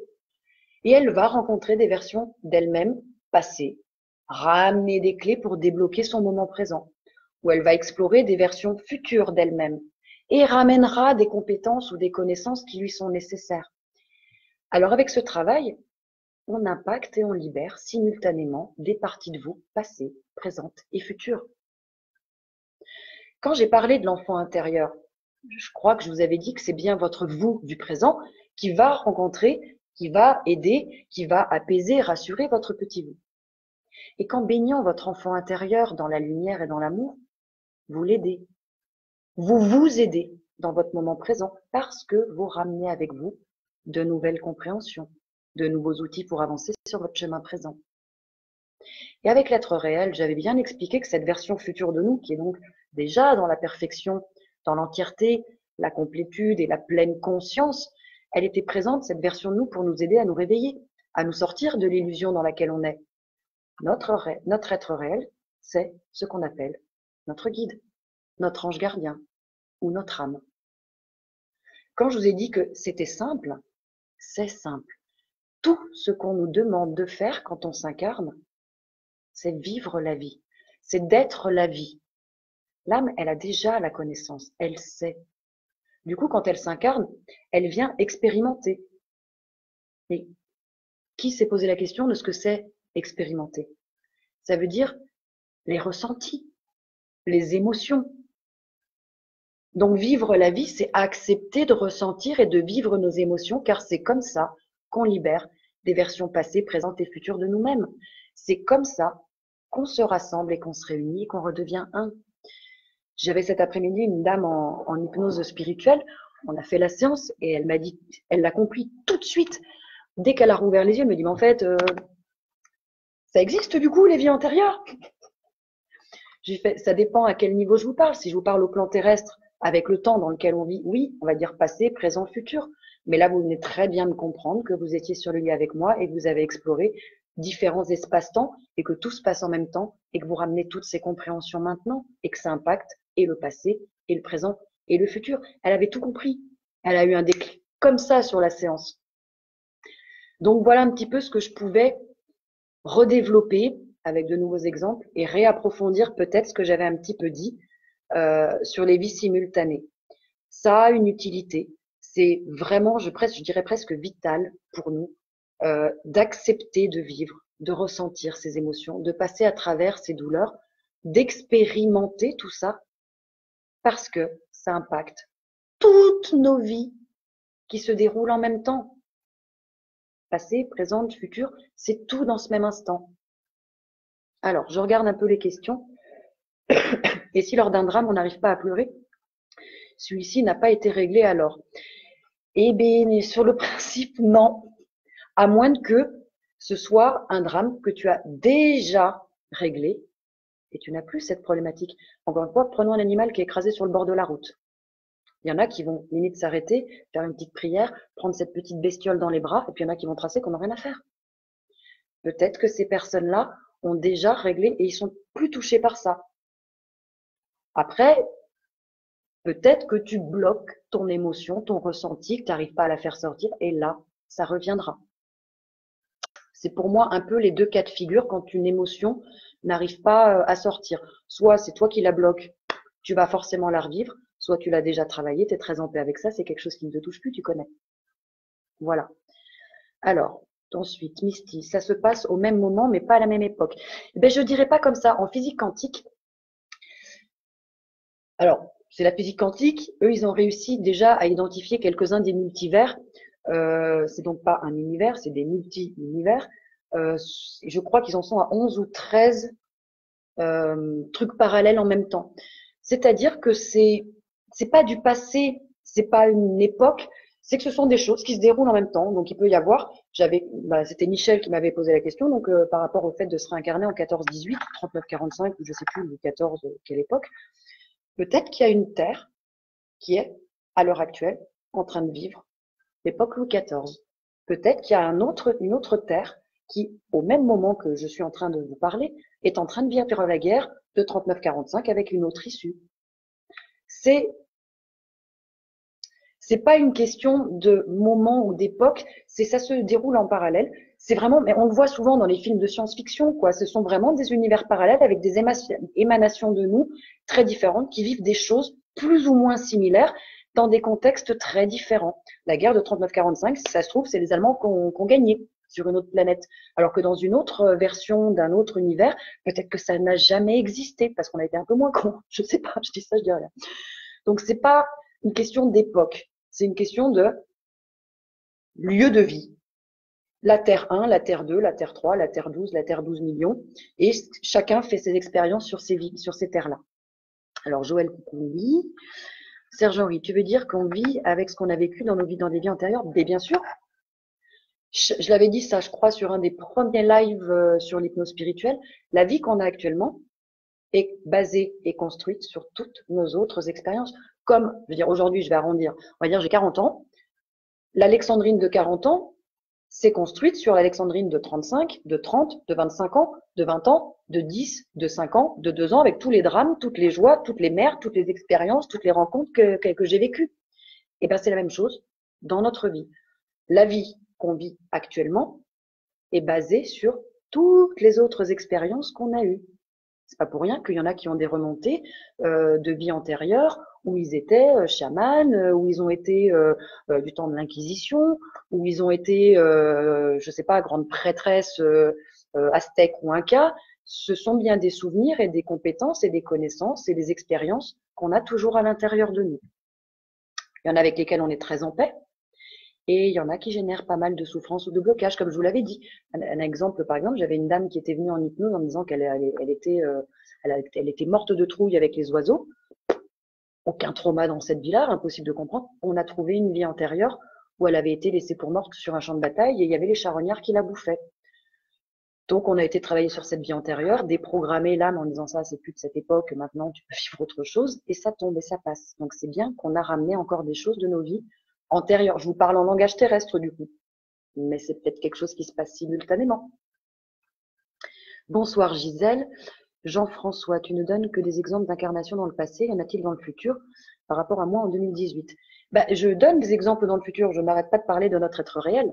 et elle va rencontrer des versions d'elle-même passées, ramener des clés pour débloquer son moment présent, où elle va explorer des versions futures d'elle-même, et ramènera des compétences ou des connaissances qui lui sont nécessaires. Alors avec ce travail, on impacte et on libère simultanément des parties de vous passées, présentes et futures. Quand j'ai parlé de l'enfant intérieur, je crois que je vous avais dit que c'est bien votre vous du présent qui va rencontrer, qui va aider, qui va apaiser, rassurer votre petit vous. Et qu'en baignant votre enfant intérieur dans la lumière et dans l'amour, vous l'aidez. Vous vous aidez dans votre moment présent parce que vous ramenez avec vous de nouvelles compréhensions, de nouveaux outils pour avancer sur votre chemin présent. Et avec l'être réel, j'avais bien expliqué que cette version future de nous, qui est donc déjà dans la perfection, dans l'entièreté, la complétude et la pleine conscience, elle était présente, cette version de nous, pour nous aider à nous réveiller, à nous sortir de l'illusion dans laquelle on est. Notre être réel, c'est ce qu'on appelle notre guide, notre ange gardien ou notre âme. Quand je vous ai dit que c'était simple, c'est simple. Tout ce qu'on nous demande de faire quand on s'incarne, c'est vivre la vie, c'est d'être la vie. L'âme, elle a déjà la connaissance, elle sait. Du coup, quand elle s'incarne, elle vient expérimenter. Et qui s'est posé la question de ce que c'est expérimenter? Ça veut dire les ressentis, les émotions. Donc vivre la vie, c'est accepter de ressentir et de vivre nos émotions, car c'est comme ça qu'on libère des versions passées, présentes et futures de nous-mêmes. C'est comme ça qu'on se rassemble et qu'on se réunit et qu'on redevient un. J'avais cet après-midi une dame en hypnose spirituelle. On a fait la séance et elle m'a dit, elle l'a compris tout de suite. Dès qu'elle a rouvert les yeux, elle me dit, mais en fait, ça existe du coup, les vies antérieures? J'ai fait, ça dépend à quel niveau je vous parle. Si je vous parle au plan terrestre, avec le temps dans lequel on vit, oui, on va dire passé, présent, futur. Mais là, vous venez très bien me comprendre que vous étiez sur le lit avec moi et que vous avez exploré différents espaces-temps et que tout se passe en même temps et que vous ramenez toutes ces compréhensions maintenant et que ça impacte et le passé et le présent et le futur. Elle avait tout compris. Elle a eu un déclic comme ça sur la séance. Donc voilà un petit peu ce que je pouvais redévelopper avec de nouveaux exemples et réapprofondir peut-être ce que j'avais un petit peu dit sur les vies simultanées. Ça a une utilité. C'est vraiment, je dirais presque vital pour nous d'accepter de vivre, de ressentir ces émotions, de passer à travers ces douleurs, d'expérimenter tout ça parce que ça impacte toutes nos vies qui se déroulent en même temps. Passé, présent, futur, c'est tout dans ce même instant. Alors, je regarde un peu les questions. Et si lors d'un drame, on n'arrive pas à pleurer, celui-ci n'a pas été réglé alors. Eh bien, sur le principe, non. À moins que ce soit un drame que tu as déjà réglé et tu n'as plus cette problématique. Encore une fois, prenons un animal qui est écrasé sur le bord de la route. Il y en a qui vont limite s'arrêter, faire une petite prière, prendre cette petite bestiole dans les bras, et puis il y en a qui vont tracer qu'on n'a rien à faire. Peut-être que ces personnes-là ont déjà réglé et ils sont plus touchés par ça. Après, peut-être que tu bloques ton émotion, ton ressenti, que tu n'arrives pas à la faire sortir, et là, ça reviendra. C'est pour moi un peu les deux cas de figure quand une émotion n'arrive pas à sortir. Soit c'est toi qui la bloques, tu vas forcément la revivre, soit tu l'as déjà travaillé, tu es très en paix avec ça, c'est quelque chose qui ne te touche plus, tu connais. Voilà. Alors, ensuite, Misty, ça se passe au même moment, mais pas à la même époque. Eh ben, je dirais pas comme ça. En physique quantique, alors, c'est la physique quantique. Eux, ils ont réussi déjà à identifier quelques-uns des multivers. C'est donc pas un univers, c'est des multi-univers. Je crois qu'ils en sont à 11 ou 13 trucs parallèles en même temps. C'est-à-dire que c'est pas du passé, c'est pas une époque, c'est que ce sont des choses qui se déroulent en même temps. Donc il peut y avoir, c'était Michel qui m'avait posé la question, donc par rapport au fait de se réincarner en 14-18, 39-45 ou je sais plus, ou 14 quelle époque. Peut-être qu'il y a une Terre qui est, à l'heure actuelle, en train de vivre l'époque Louis XIV. Peut-être qu'il y a une autre Terre qui, au même moment que je suis en train de vous parler, est en train de vivre la guerre de 39-45 avec une autre issue. C'est pas une question de moment ou d'époque, ça se déroule en parallèle. C'est vraiment, mais on le voit souvent dans les films de science-fiction, quoi. Ce sont vraiment des univers parallèles avec des émanations de nous très différentes qui vivent des choses plus ou moins similaires dans des contextes très différents. La guerre de 39-45, si ça se trouve, c'est les Allemands qui ont gagné sur une autre planète. Alors que dans une autre version d'un autre univers, peut-être que ça n'a jamais existé parce qu'on a été un peu moins cons. Je sais pas, je dis ça, je dis rien. Donc c'est pas une question d'époque, c'est une question de lieu de vie. La Terre 1, la Terre 2, la Terre 3, la Terre 12, la Terre 12 millions, et chacun fait ses expériences sur ces terres-là. Alors Joël, coucou, oui. Serge-Henri, tu veux dire qu'on vit avec ce qu'on a vécu dans nos vies, dans des vies antérieures? Mais bien sûr. Je l'avais dit ça, je crois, sur un des premiers lives sur l'hypnose spirituelle. La vie qu'on a actuellement est basée et construite sur toutes nos autres expériences. Comme, je veux dire, aujourd'hui, je vais arrondir, on va dire j'ai 40 ans. L'Alexandrine de 40 ans s'est construite sur l'Alexandrine de 35, de 30, de 25 ans, de 20 ans, de 10, de 5 ans, de 2 ans, avec tous les drames, toutes les joies, toutes les merdes, toutes les expériences, toutes les rencontres que j'ai vécues. Et ben c'est la même chose dans notre vie. La vie qu'on vit actuellement est basée sur toutes les autres expériences qu'on a eues. C'est pas pour rien qu'il y en a qui ont des remontées de vie antérieure où ils étaient chamans, où ils ont été du temps de l'Inquisition, où ils ont été, je sais pas, grande prêtresse aztèque ou inca. Ce sont bien des souvenirs et des compétences et des connaissances et des expériences qu'on a toujours à l'intérieur de nous. Il y en a avec lesquels on est très en paix. Et il y en a qui génèrent pas mal de souffrance ou de blocage, comme je vous l'avais dit. Un exemple, par exemple, j'avais une dame qui était venue en hypnose en me disant qu'elle était morte de trouille avec les oiseaux. Aucun trauma dans cette vie-là, impossible de comprendre. On a trouvé une vie antérieure où elle avait été laissée pour morte sur un champ de bataille et il y avait les charognards qui la bouffaient. Donc, on a été travailler sur cette vie antérieure, déprogrammer l'âme en disant ça, c'est plus de cette époque, maintenant tu peux vivre autre chose, et ça tombe et ça passe. Donc, c'est bien qu'on a ramené encore des choses de nos vies antérieures. Je vous parle en langage terrestre, du coup. Mais c'est peut-être quelque chose qui se passe simultanément. Bonsoir Gisèle. Jean-François, tu ne donnes que des exemples d'incarnation dans le passé, y en a-t-il dans le futur par rapport à moi en 2018? Je donne des exemples dans le futur, je n'arrête pas de parler de notre être réel.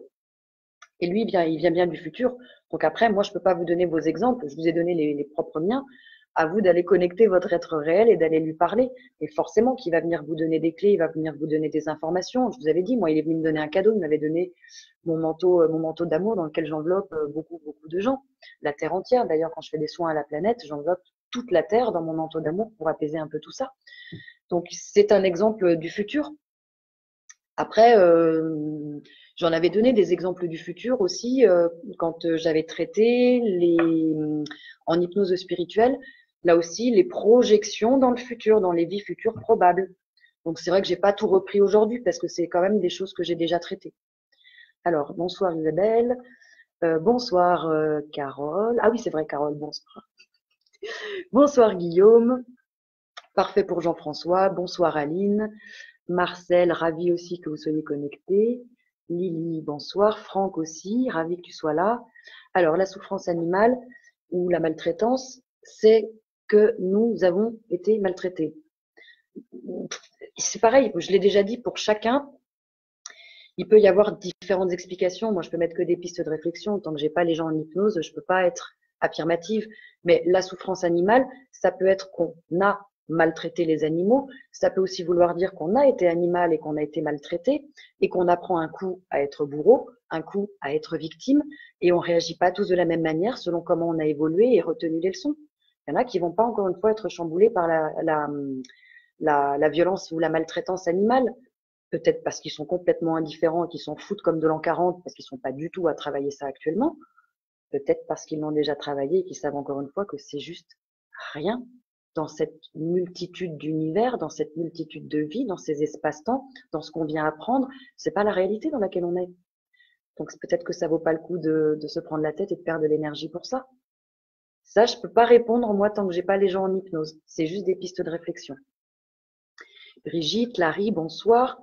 Et lui, il vient bien du futur. Donc après, moi, je ne peux pas vous donner vos exemples, je vous ai donné les propres miens. À vous d'aller connecter votre être réel et d'aller lui parler. Et forcément qu'il va venir vous donner des clés, il va venir vous donner des informations. Je vous avais dit, moi, il est venu me donner un cadeau, il m'avait donné mon manteau d'amour dans lequel j'enveloppe beaucoup de gens. La Terre entière. D'ailleurs, quand je fais des soins à la planète, j'enveloppe toute la Terre dans mon manteau d'amour pour apaiser un peu tout ça. Donc, c'est un exemple du futur. Après, j'en avais donné des exemples du futur aussi quand j'avais traité en hypnose spirituelle, là aussi, les projections dans le futur, dans les vies futures probables. Donc, c'est vrai que j'ai pas tout repris aujourd'hui parce que c'est quand même des choses que j'ai déjà traitées. Alors, bonsoir Isabelle. Bonsoir Carole. Ah oui, c'est vrai, Carole, bonsoir. Bonsoir Guillaume. Parfait pour Jean-François. Bonsoir Aline. Marcel, ravi aussi que vous soyez connectés. Lily, bonsoir. Franck aussi, ravi que tu sois là. Alors, la souffrance animale ou la maltraitance, c'est que nous avons été maltraités. C'est pareil, je l'ai déjà dit, pour chacun, il peut y avoir différentes explications. Moi, je peux mettre que des pistes de réflexion. Tant que j'ai pas les gens en hypnose, je peux pas être affirmative. Mais la souffrance animale, ça peut être qu'on a maltraiter les animaux. Ça peut aussi vouloir dire qu'on a été animal et qu'on a été maltraité et qu'on apprend un coup à être bourreau, un coup à être victime et on réagit pas tous de la même manière selon comment on a évolué et retenu les leçons. Il y en a qui vont pas encore une fois être chamboulés par la violence ou la maltraitance animale. Peut-être parce qu'ils sont complètement indifférents et qu'ils s'en foutent comme de l'an 40 parce qu'ils sont pas du tout à travailler ça actuellement. Peut-être parce qu'ils l'ont déjà travaillé et qu'ils savent encore une fois que c'est juste rien dans cette multitude d'univers, dans cette multitude de vies, dans ces espaces-temps, dans ce qu'on vient apprendre. C'est pas la réalité dans laquelle on est. Donc peut-être que ça vaut pas le coup de se prendre la tête et de perdre de l'énergie pour ça. Ça, je peux pas répondre moi tant que j'ai pas les gens en hypnose. C'est juste des pistes de réflexion. Brigitte, Larry, bonsoir.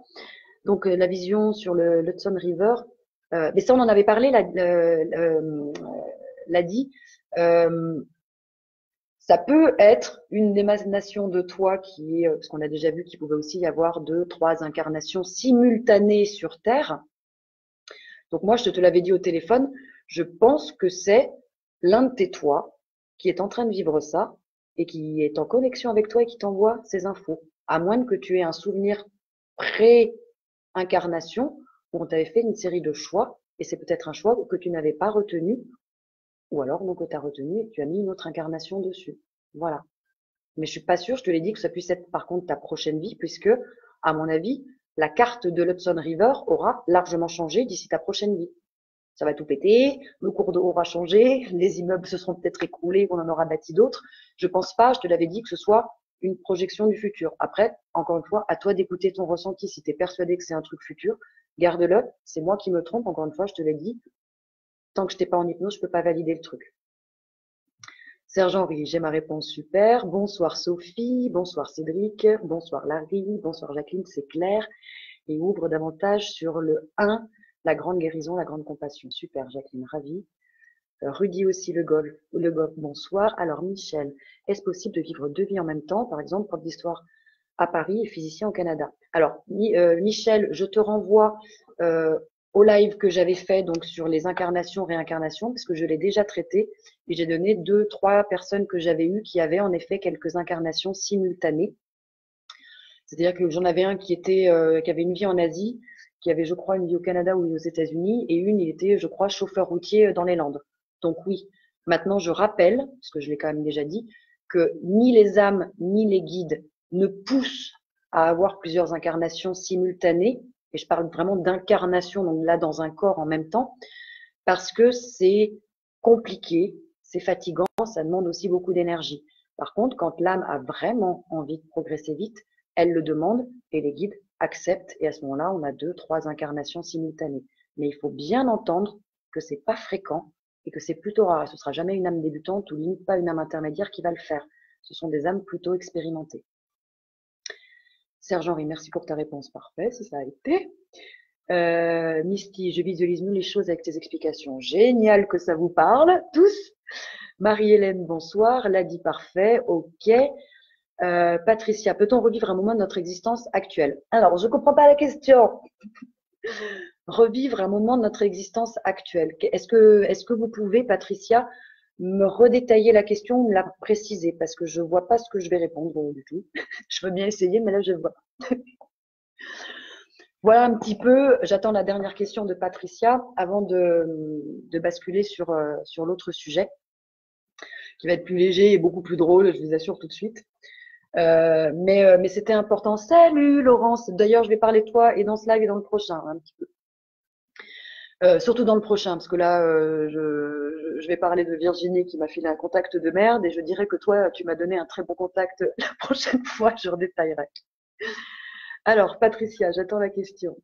Donc la vision sur le Hudson River, mais ça on en avait parlé, l'a dit. Ça peut être une émanation de toi qui est, parce qu'on a déjà vu qu'il pouvait aussi y avoir 2, 3 incarnations simultanées sur Terre. Donc moi, je te l'avais dit au téléphone, je pense que c'est l'un de tes toits qui est en train de vivre ça et qui est en connexion avec toi et qui t'envoie ces infos. À moins que tu aies un souvenir pré-incarnation où on t'avait fait une série de choix et c'est peut-être un choix que tu n'avais pas retenu ou alors donc que tu as retenu et que tu as mis une autre incarnation dessus. Voilà. Mais je suis pas sûre, je te l'ai dit, que ça puisse être par contre ta prochaine vie puisque, à mon avis, la carte de l'Hudson River aura largement changé d'ici ta prochaine vie. Ça va tout péter, le cours d'eau aura changé, les immeubles se seront peut-être écroulés, on en aura bâti d'autres. Je pense pas, je te l'avais dit, que ce soit une projection du futur. Après, encore une fois, à toi d'écouter ton ressenti. Si tu es persuadé que c'est un truc futur, garde-le. C'est moi qui me trompe, encore une fois, je te l'ai dit. Tant que je t'ai pas en hypnose, je peux pas valider le truc. Serge-Henri, j'ai ma réponse, super. Bonsoir Sophie, bonsoir Cédric, bonsoir Larry, bonsoir Jacqueline, c'est clair. Et ouvre davantage sur le 1, la grande guérison, la grande compassion. Super Jacqueline, ravie. Rudy aussi, le golf, bonsoir. Alors Michel, est-ce possible de vivre 2 vies en même temps, par exemple, prof d'histoire à Paris et physicien au Canada? Alors Michel, je te renvoie au live que j'avais fait donc sur les incarnations, réincarnations, parce que je l'ai déjà traité et j'ai donné 2, 3 personnes que j'avais eues qui avaient en effet quelques incarnations simultanées. C'est-à-dire que j'en avais un qui avait une vie en Asie, qui avait, je crois, une vie au Canada ou aux États-Unis, et une, il était, je crois, chauffeur routier dans les Landes. Donc oui, maintenant je rappelle, parce que je l'ai quand même déjà dit, que ni les âmes ni les guides ne poussent à avoir plusieurs incarnations simultanées, et je parle vraiment d'incarnation, donc là dans un corps en même temps, parce que c'est compliqué, c'est fatigant, ça demande aussi beaucoup d'énergie. Par contre, quand l'âme a vraiment envie de progresser vite, elle le demande et les guides acceptent et à ce moment-là, on a 2, 3 incarnations simultanées. Mais il faut bien entendre que c'est pas fréquent et que c'est plutôt rare. Et ce sera jamais une âme débutante ou limite pas une âme intermédiaire qui va le faire. Ce sont des âmes plutôt expérimentées. Serge-Henri, merci pour ta réponse. Parfait, si ça a été. Misty, je visualise mieux les choses avec tes explications. Génial que ça vous parle, tous. Marie-Hélène, bonsoir. L'a dit parfait. Ok. Patricia, peut-on revivre un moment de notre existence actuelle? Alors, je comprends pas la question. Revivre un moment de notre existence actuelle. Est-ce que vous pouvez, Patricia, me redétailler la question ou me la préciser? Parce que je vois pas ce que je vais répondre du tout. Je veux bien essayer, mais là, je vois. Voilà un petit peu. J'attends la dernière question de Patricia avant de basculer sur l'autre sujet, qui va être plus léger et beaucoup plus drôle, je vous assure tout de suite. Mais c'était important. Salut Laurence. D'ailleurs, je vais parler de toi et dans ce live et dans le prochain, un petit peu. Surtout dans le prochain, parce que là, je vais parler de Virginie qui m'a filé un contact de merde et je dirais que toi, tu m'as donné un très bon contact. La prochaine fois, je redétaillerai. Alors, Patricia, j'attends la question.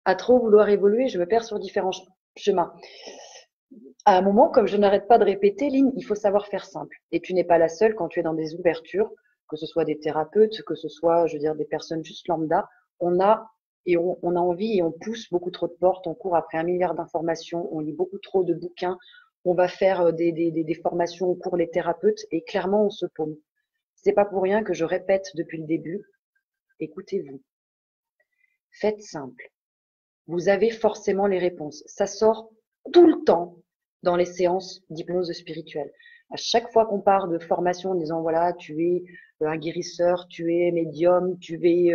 À trop vouloir évoluer, je me perds sur différents chemins. À un moment, comme je n'arrête pas de répéter, Lynn, il faut savoir faire simple. Et tu n'es pas la seule quand tu es dans des ouvertures, que ce soit des thérapeutes, que ce soit, je veux dire, des personnes juste lambda. On a envie et on pousse beaucoup trop de portes, on court après 1 milliard d'informations, on lit beaucoup trop de bouquins, on va faire des formations pour les thérapeutes et clairement on se paume. C'est pas pour rien que je répète depuis le début, écoutez-vous. Faites simple. Vous avez forcément les réponses. Ça sort tout le temps dans les séances d'hypnose spirituelle. À chaque fois qu'on part de formation en disant voilà, tu es un guérisseur, tu es médium, tu es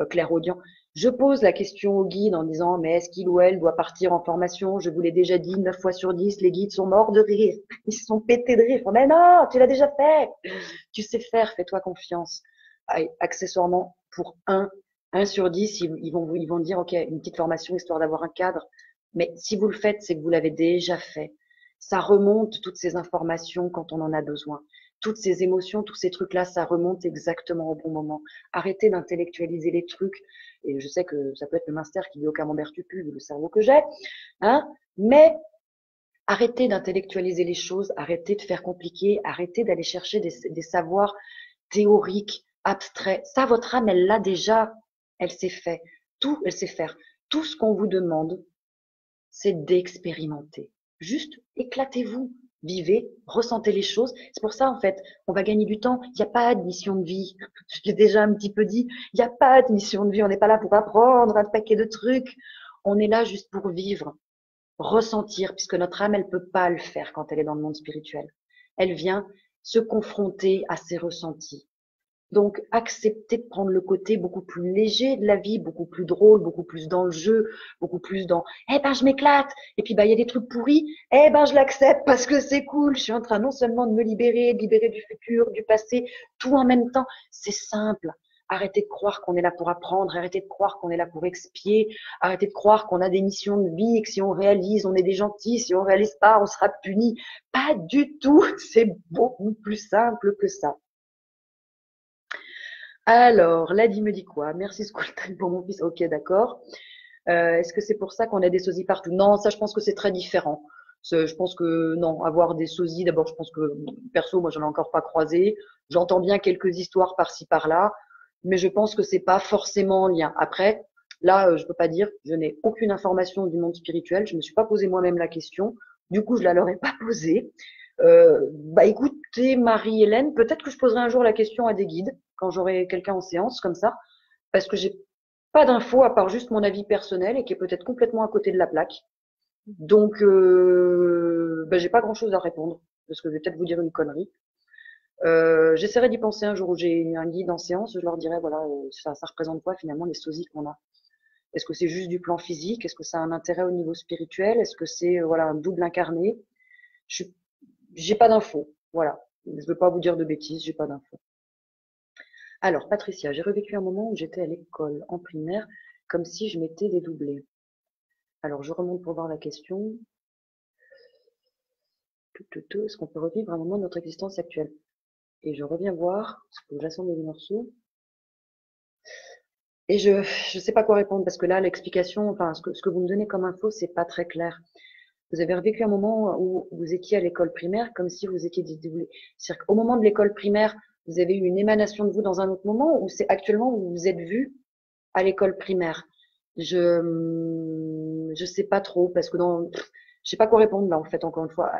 clairaudient, je pose la question au guide en disant mais est-ce qu'il ou elle doit partir en formation? Je vous l'ai déjà dit 9 fois sur 10, les guides sont morts de rire. Ils sont pétés de rire. Mais non, tu l'as déjà fait. Tu sais faire, fais-toi confiance. Accessoirement, pour un sur 10, ils vont dire ok, une petite formation histoire d'avoir un cadre. Mais si vous le faites, c'est que vous l'avez déjà fait. Ça remonte toutes ces informations quand on en a besoin. Toutes ces émotions, tous ces trucs-là, ça remonte exactement au bon moment. Arrêtez d'intellectualiser les trucs. Et je sais que ça peut être le minster qui dit au camembert tu pues, vu le cerveau que j'ai, hein. Mais arrêtez d'intellectualiser les choses, arrêtez de faire compliqué, arrêtez d'aller chercher des savoirs théoriques, abstraits. Ça, votre âme, elle l'a déjà, elle sait fait. Tout, elle sait faire. Tout ce qu'on vous demande, c'est d'expérimenter. Juste éclatez-vous, vivez, ressentez les choses. C'est pour ça, en fait, on va gagner du temps. Il n'y a pas de mission de vie. Je l'ai déjà un petit peu dit. Il n'y a pas de mission de vie. On n'est pas là pour apprendre un paquet de trucs. On est là juste pour vivre, ressentir, puisque notre âme, elle peut pas le faire quand elle est dans le monde spirituel. Elle vient se confronter à ses ressentis. Donc, accepter de prendre le côté beaucoup plus léger de la vie, beaucoup plus drôle, beaucoup plus dans le jeu, beaucoup plus dans eh ben je m'éclate et puis bah il y a des trucs pourris, eh ben je l'accepte parce que c'est cool, je suis en train non seulement de me libérer, de libérer du futur, du passé, tout en même temps. C'est simple. Arrêtez de croire qu'on est là pour apprendre, arrêtez de croire qu'on est là pour expier, arrêtez de croire qu'on a des missions de vie et que si on réalise, on est des gentils, si on réalise pas, on sera puni. Pas du tout, c'est beaucoup plus simple que ça. Alors, Ladi me dit quoi? Merci Schooltime pour mon fils. Ok, d'accord. Est-ce que c'est pour ça qu'on a des sosies partout? Non, ça, je pense que c'est très différent. Je pense que non, avoir des sosies, d'abord, je pense que perso, moi, j'en ai encore pas croisé. J'entends bien quelques histoires par-ci par-là, mais je pense que c'est pas forcément en lien. Après, là, je peux pas dire, je n'ai aucune information du monde spirituel. Je me suis pas posé moi-même la question. Du coup, je la leur ai pas posée. Bah écoutez, Marie-Hélène, peut-être que je poserai un jour la question à des guides quand j'aurai quelqu'un en séance comme ça, parce que j'ai pas d'infos à part juste mon avis personnel et qui est peut-être complètement à côté de la plaque. Donc, bah, j'ai pas grand-chose à répondre parce que je vais peut-être vous dire une connerie. J'essaierai d'y penser un jour où j'ai un guide en séance, je leur dirai voilà, ça représente quoi finalement les sosies qu'on a. Est-ce que c'est juste du plan physique? Est-ce que ça a un intérêt au niveau spirituel? Est-ce que c'est voilà un double incarné? Je J'ai pas d'infos. Voilà. Je veux pas vous dire de bêtises, j'ai pas d'infos. Alors, Patricia, j'ai revécu un moment où j'étais à l'école, en primaire, comme si je m'étais dédoublée. Alors, je remonte pour voir la question. Est-ce qu'on peut revivre un moment de notre existence actuelle? Et je reviens voir, parce que j'assemble les morceaux. Et je sais pas quoi répondre, parce que là, l'explication, enfin, ce que vous me donnez comme info, c'est pas très clair. Vous avez revécu un moment où vous étiez à l'école primaire comme si vous étiez dédoublé. C'est-à-dire qu'au moment de l'école primaire, vous avez eu une émanation de vous dans un autre moment ou c'est actuellement où vous vous êtes vu à l'école primaire? Je sais pas trop parce que je sais pas quoi répondre là en fait encore une fois.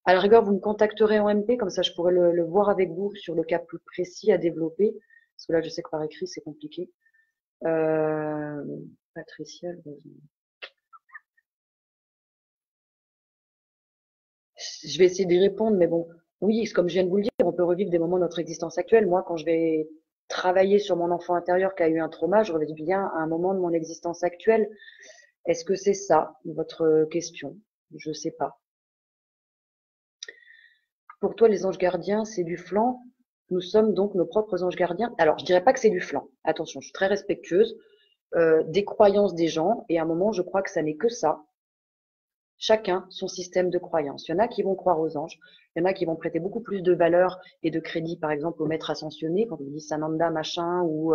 À la rigueur, vous me contacterez en MP comme ça je pourrais le voir avec vous sur le cas plus précis à développer parce que là je sais que par écrit c'est compliqué. Euh, Patricia, je vais essayer d'y répondre, mais bon, oui, comme je viens de vous le dire, on peut revivre des moments de notre existence actuelle. Moi, quand je vais travailler sur mon enfant intérieur qui a eu un trauma, je revis bien à un moment de mon existence actuelle. Est-ce que c'est ça, votre question? Je sais pas. Pour toi, les anges gardiens, c'est du flan. Nous sommes donc nos propres anges gardiens. Alors, je dirais pas que c'est du flan. Attention, je suis très respectueuse des croyances des gens, et à un moment, je crois que ça n'est que ça. Chacun son système de croyance. Il y en a qui vont croire aux anges, il y en a qui vont prêter beaucoup plus de valeur et de crédit, par exemple, au maître ascensionné, quand on dit Sananda machin, ou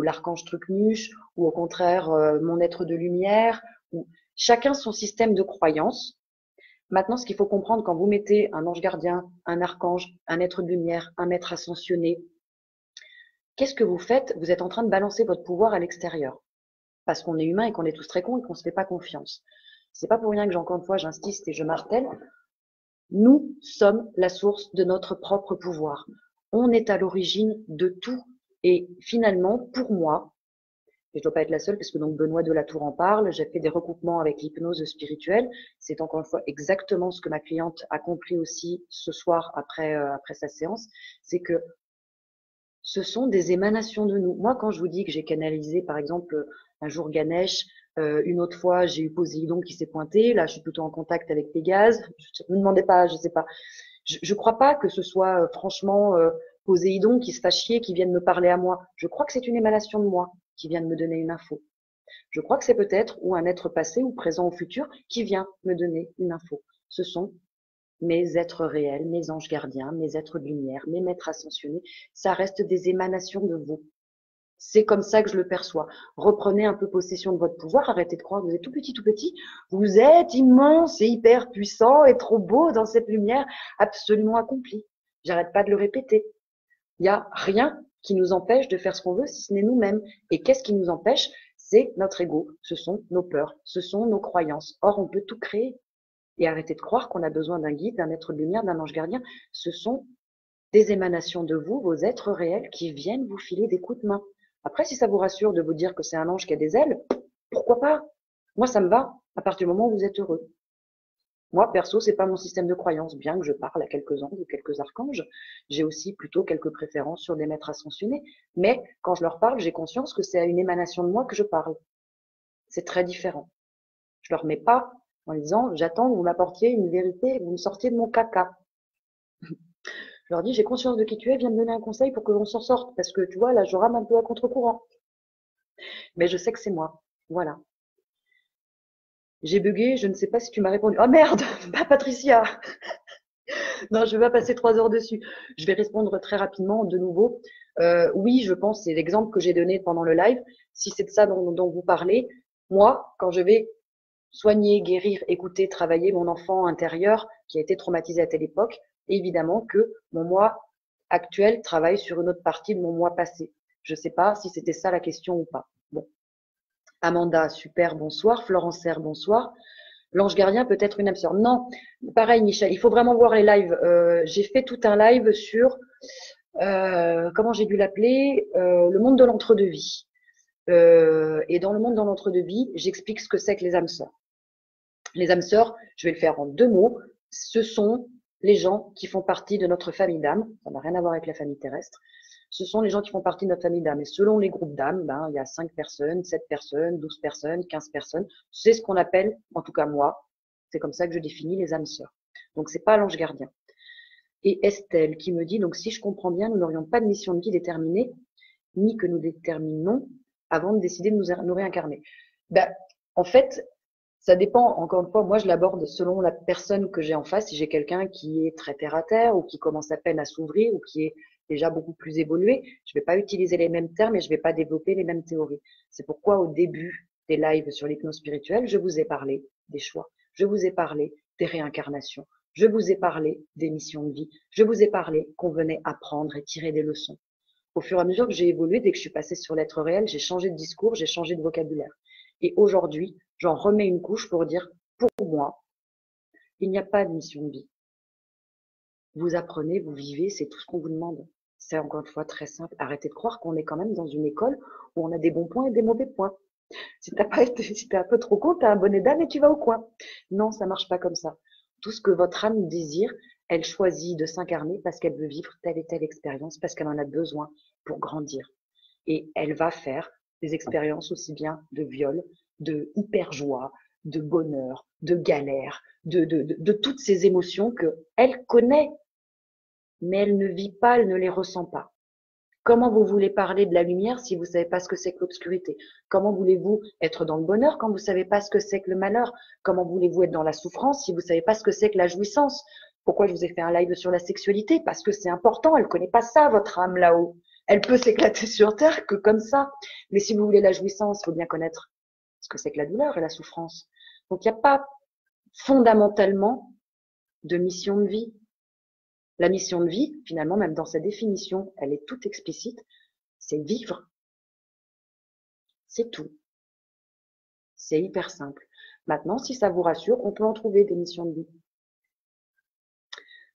l'archange Trucmuche, ou au contraire, mon être de lumière. Ou... Chacun son système de croyance. Maintenant, ce qu'il faut comprendre quand vous mettez un ange gardien, un archange, un être de lumière, un maître ascensionné, qu'est-ce que vous faites? Vous êtes en train de balancer votre pouvoir à l'extérieur. Parce qu'on est humain et qu'on est tous très cons et qu'on ne se fait pas confiance. C'est pas pour rien que encore une fois, j'insiste et je martèle. Nous sommes la source de notre propre pouvoir. On est à l'origine de tout. Et finalement, pour moi, Et je dois pas être la seule, parce que donc Benoît de la Tour en parle. J'ai fait des recoupements avec l'hypnose spirituelle. C'est encore une fois exactement ce que ma cliente a compris aussi ce soir après sa séance. C'est que ce sont des émanations de nous. Moi, quand je vous dis que j'ai canalisé, par exemple, un jour Ganesh, une autre fois, j'ai eu Poséidon qui s'est pointé. Là, je suis plutôt en contact avec Pégase. Ne me demandez pas, je sais pas. Je crois pas que ce soit franchement Poséidon qui se fasse chier, qui vienne me parler à moi. Je crois que c'est une émanation de moi qui vient de me donner une info. Je crois que c'est peut-être ou un être passé ou présent ou futur qui vient me donner une info. Ce sont mes êtres réels, mes anges gardiens, mes êtres de lumière, mes maîtres ascensionnés. Ça reste des émanations de vous. C'est comme ça que je le perçois. Reprenez un peu possession de votre pouvoir. Arrêtez de croire que vous êtes tout petit, tout petit. Vous êtes immense et hyper puissant et trop beau dans cette lumière absolument accomplie. J'arrête pas de le répéter. Il n'y a rien qui nous empêche de faire ce qu'on veut si ce n'est nous-mêmes. Et qu'est-ce qui nous empêche? C'est notre ego. Ce sont nos peurs. Ce sont nos croyances. Or, on peut tout créer. Et arrêtez de croire qu'on a besoin d'un guide, d'un être de lumière, d'un ange gardien. Ce sont des émanations de vous, vos êtres réels, qui viennent vous filer des coups de main. Après, si ça vous rassure de vous dire que c'est un ange qui a des ailes, pourquoi pas? Moi, ça me va, à partir du moment où vous êtes heureux. Moi, perso, c'est pas mon système de croyance, bien que je parle à quelques anges ou quelques archanges. J'ai aussi plutôt quelques préférences sur des maîtres ascensionnés. Mais quand je leur parle, j'ai conscience que c'est à une émanation de moi que je parle. C'est très différent. Je leur mets pas en disant, j'attends que vous m'apportiez une vérité et que vous me sortiez de mon caca. Je leur dis, j'ai conscience de qui tu es, viens me donner un conseil pour que l'on s'en sorte. Parce que tu vois, là, je rame un peu à contre-courant. Mais je sais que c'est moi. Voilà. J'ai bugué, je ne sais pas si tu m'as répondu. Oh merde, pas Patricia. Non, je vais pas passer 3 heures dessus. Je vais répondre très rapidement de nouveau. Oui, je pense, c'est l'exemple que j'ai donné pendant le live. Si c'est de ça dont vous parlez, moi, quand je vais soigner, guérir, écouter, travailler mon enfant intérieur qui a été traumatisé à telle époque, évidemment que mon moi actuel travaille sur une autre partie de mon moi passé. Je ne sais pas si c'était ça la question ou pas. Bon. Amanda, super, bonsoir. Florence R, bonsoir. L'ange gardien peut être une âme sœur. Non, pareil Michel, il faut vraiment voir les lives. J'ai fait tout un live sur, comment j'ai dû l'appeler, le monde de l'entre-deux-vie. Et dans le monde de l'entre-deux-vie, j'explique ce que c'est que les âmes sœurs. Les âmes sœurs, je vais le faire en 2 mots, ce sont les gens qui font partie de notre famille d'âmes, ça n'a rien à voir avec la famille terrestre, ce sont les gens qui font partie de notre famille d'âmes. Et selon les groupes d'âmes, il y a 5 personnes, 7 personnes, 12 personnes, 15 personnes. C'est ce qu'on appelle, en tout cas moi, c'est comme ça que je définis les âmes sœurs. Donc c'est pas l'ange gardien. Et Estelle qui me dit, donc si je comprends bien, nous n'aurions pas de mission de vie déterminée, ni que nous déterminons avant de décider de nous réincarner. Ben, en fait, ça dépend, encore une fois, moi je l'aborde selon la personne que j'ai en face. Si j'ai quelqu'un qui est très terre à terre ou qui commence à peine à s'ouvrir ou qui est déjà beaucoup plus évolué, je ne vais pas utiliser les mêmes termes et je ne vais pas développer les mêmes théories. C'est pourquoi au début des lives sur l'hypnose spirituelle, je vous ai parlé des choix, je vous ai parlé des réincarnations, je vous ai parlé des missions de vie, je vous ai parlé qu'on venait apprendre et tirer des leçons. Au fur et à mesure que j'ai évolué, dès que je suis passée sur l'être réel, j'ai changé de discours, j'ai changé de vocabulaire. Et aujourd'hui, j'en remets une couche pour dire, pour moi, il n'y a pas de mission de vie. Vous apprenez, vous vivez, c'est tout ce qu'on vous demande. C'est encore une fois très simple. Arrêtez de croire qu'on est quand même dans une école où on a des bons points et des mauvais points. Si t'es un peu trop con, t'as un bonnet d'âne et tu vas au coin. Non, ça marche pas comme ça. Tout ce que votre âme désire, elle choisit de s'incarner parce qu'elle veut vivre telle et telle expérience, parce qu'elle en a besoin pour grandir. Et elle va faire des expériences aussi bien de viol, de hyper joie, de bonheur, de galère, de toutes ces émotions que elle connaît, mais elle ne vit pas, elle ne les ressent pas. Comment vous voulez parler de la lumière si vous ne savez pas ce que c'est que l'obscurité? Comment voulez-vous être dans le bonheur quand vous ne savez pas ce que c'est que le malheur? Comment voulez-vous être dans la souffrance si vous ne savez pas ce que c'est que la jouissance? Pourquoi je vous ai fait un live sur la sexualité? Parce que c'est important, elle ne connaît pas ça, votre âme là-haut. Elle peut s'éclater sur terre que comme ça. Mais si vous voulez la jouissance, il faut bien connaître ce que c'est que la douleur et la souffrance. Donc il n'y a pas fondamentalement de mission de vie. La mission de vie, finalement, même dans sa définition, elle est toute explicite, c'est vivre. C'est tout. C'est hyper simple. Maintenant, si ça vous rassure, on peut en trouver des missions de vie.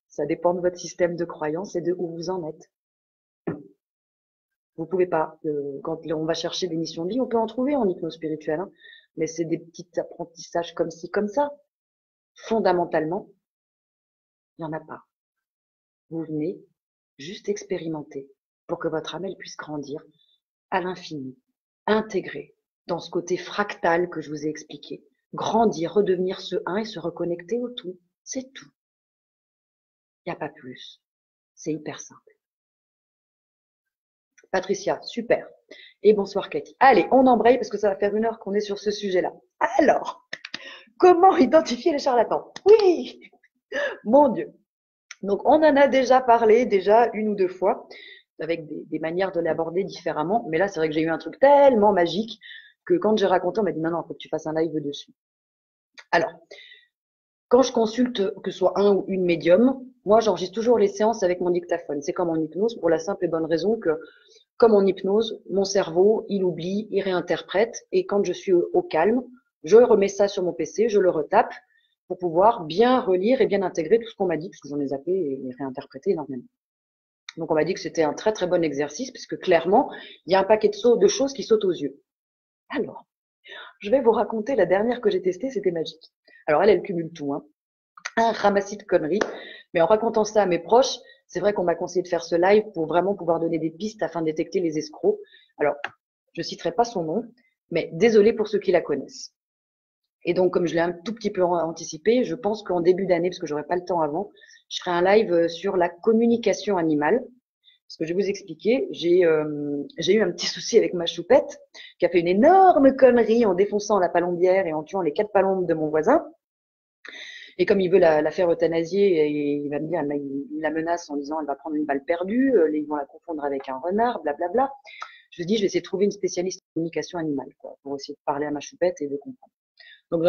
Ça dépend de votre système de croyance et de où vous en êtes. Vous pouvez pas. Quand on va chercher des missions de vie, on peut en trouver en hypnose spirituelle, hein, mais c'est des petits apprentissages comme ci, comme ça. Fondamentalement, il n'y en a pas. Vous venez juste expérimenter pour que votre âme elle puisse grandir à l'infini, intégrer dans ce côté fractal que je vous ai expliqué, grandir, redevenir ce un et se reconnecter au tout. C'est tout. Il n'y a pas plus. C'est hyper simple. Patricia, super. Et bonsoir Cathy. Allez, on embraye parce que ça va faire 1 heure qu'on est sur ce sujet-là. Alors, comment identifier les charlatans? Oui, mon Dieu. Donc, on en a déjà parlé, déjà 1 ou 2 fois, avec des manières de l'aborder différemment. Mais là, c'est vrai que j'ai eu un truc tellement magique que quand j'ai raconté, on m'a dit non, non, faut que tu fasses un live dessus. Alors, quand je consulte, que ce soit un ou une médium, moi, j'enregistre toujours les séances avec mon dictaphone. C'est comme en hypnose, pour la simple et bonne raison que, comme en hypnose, mon cerveau, il oublie, il réinterprète, et quand je suis au calme, je remets ça sur mon PC, je le retape, pour pouvoir bien relire et bien intégrer tout ce qu'on m'a dit, parce que j'en ai zappé et réinterprété énormément. Donc on m'a dit que c'était un très très bon exercice, puisque clairement, il y a un paquet de choses qui sautent aux yeux. Alors, je vais vous raconter la dernière que j'ai testée, c'était magique. Alors elle cumule tout, hein. Un ramassis de conneries. Mais en racontant ça à mes proches, c'est vrai qu'on m'a conseillé de faire ce live pour vraiment pouvoir donner des pistes afin de détecter les escrocs. Alors, je citerai pas son nom, mais désolé pour ceux qui la connaissent. Et donc, comme je l'ai un tout petit peu anticipé, je pense qu'en début d'année, parce que j'aurai pas le temps avant, je ferai un live sur la communication animale. Parce que je vais vous expliquer, j'ai eu un petit souci avec ma choupette, qui a fait une énorme connerie en défonçant la palombière et en tuant les 4 palombes de mon voisin. Et comme il veut la faire euthanasier, il va me dire, il la menace en disant, elle va prendre une balle perdue, ils vont la confondre avec un renard, blablabla. Je me dis, je vais essayer de trouver une spécialiste de communication animale, quoi, pour essayer de parler à ma choupette et de comprendre. Donc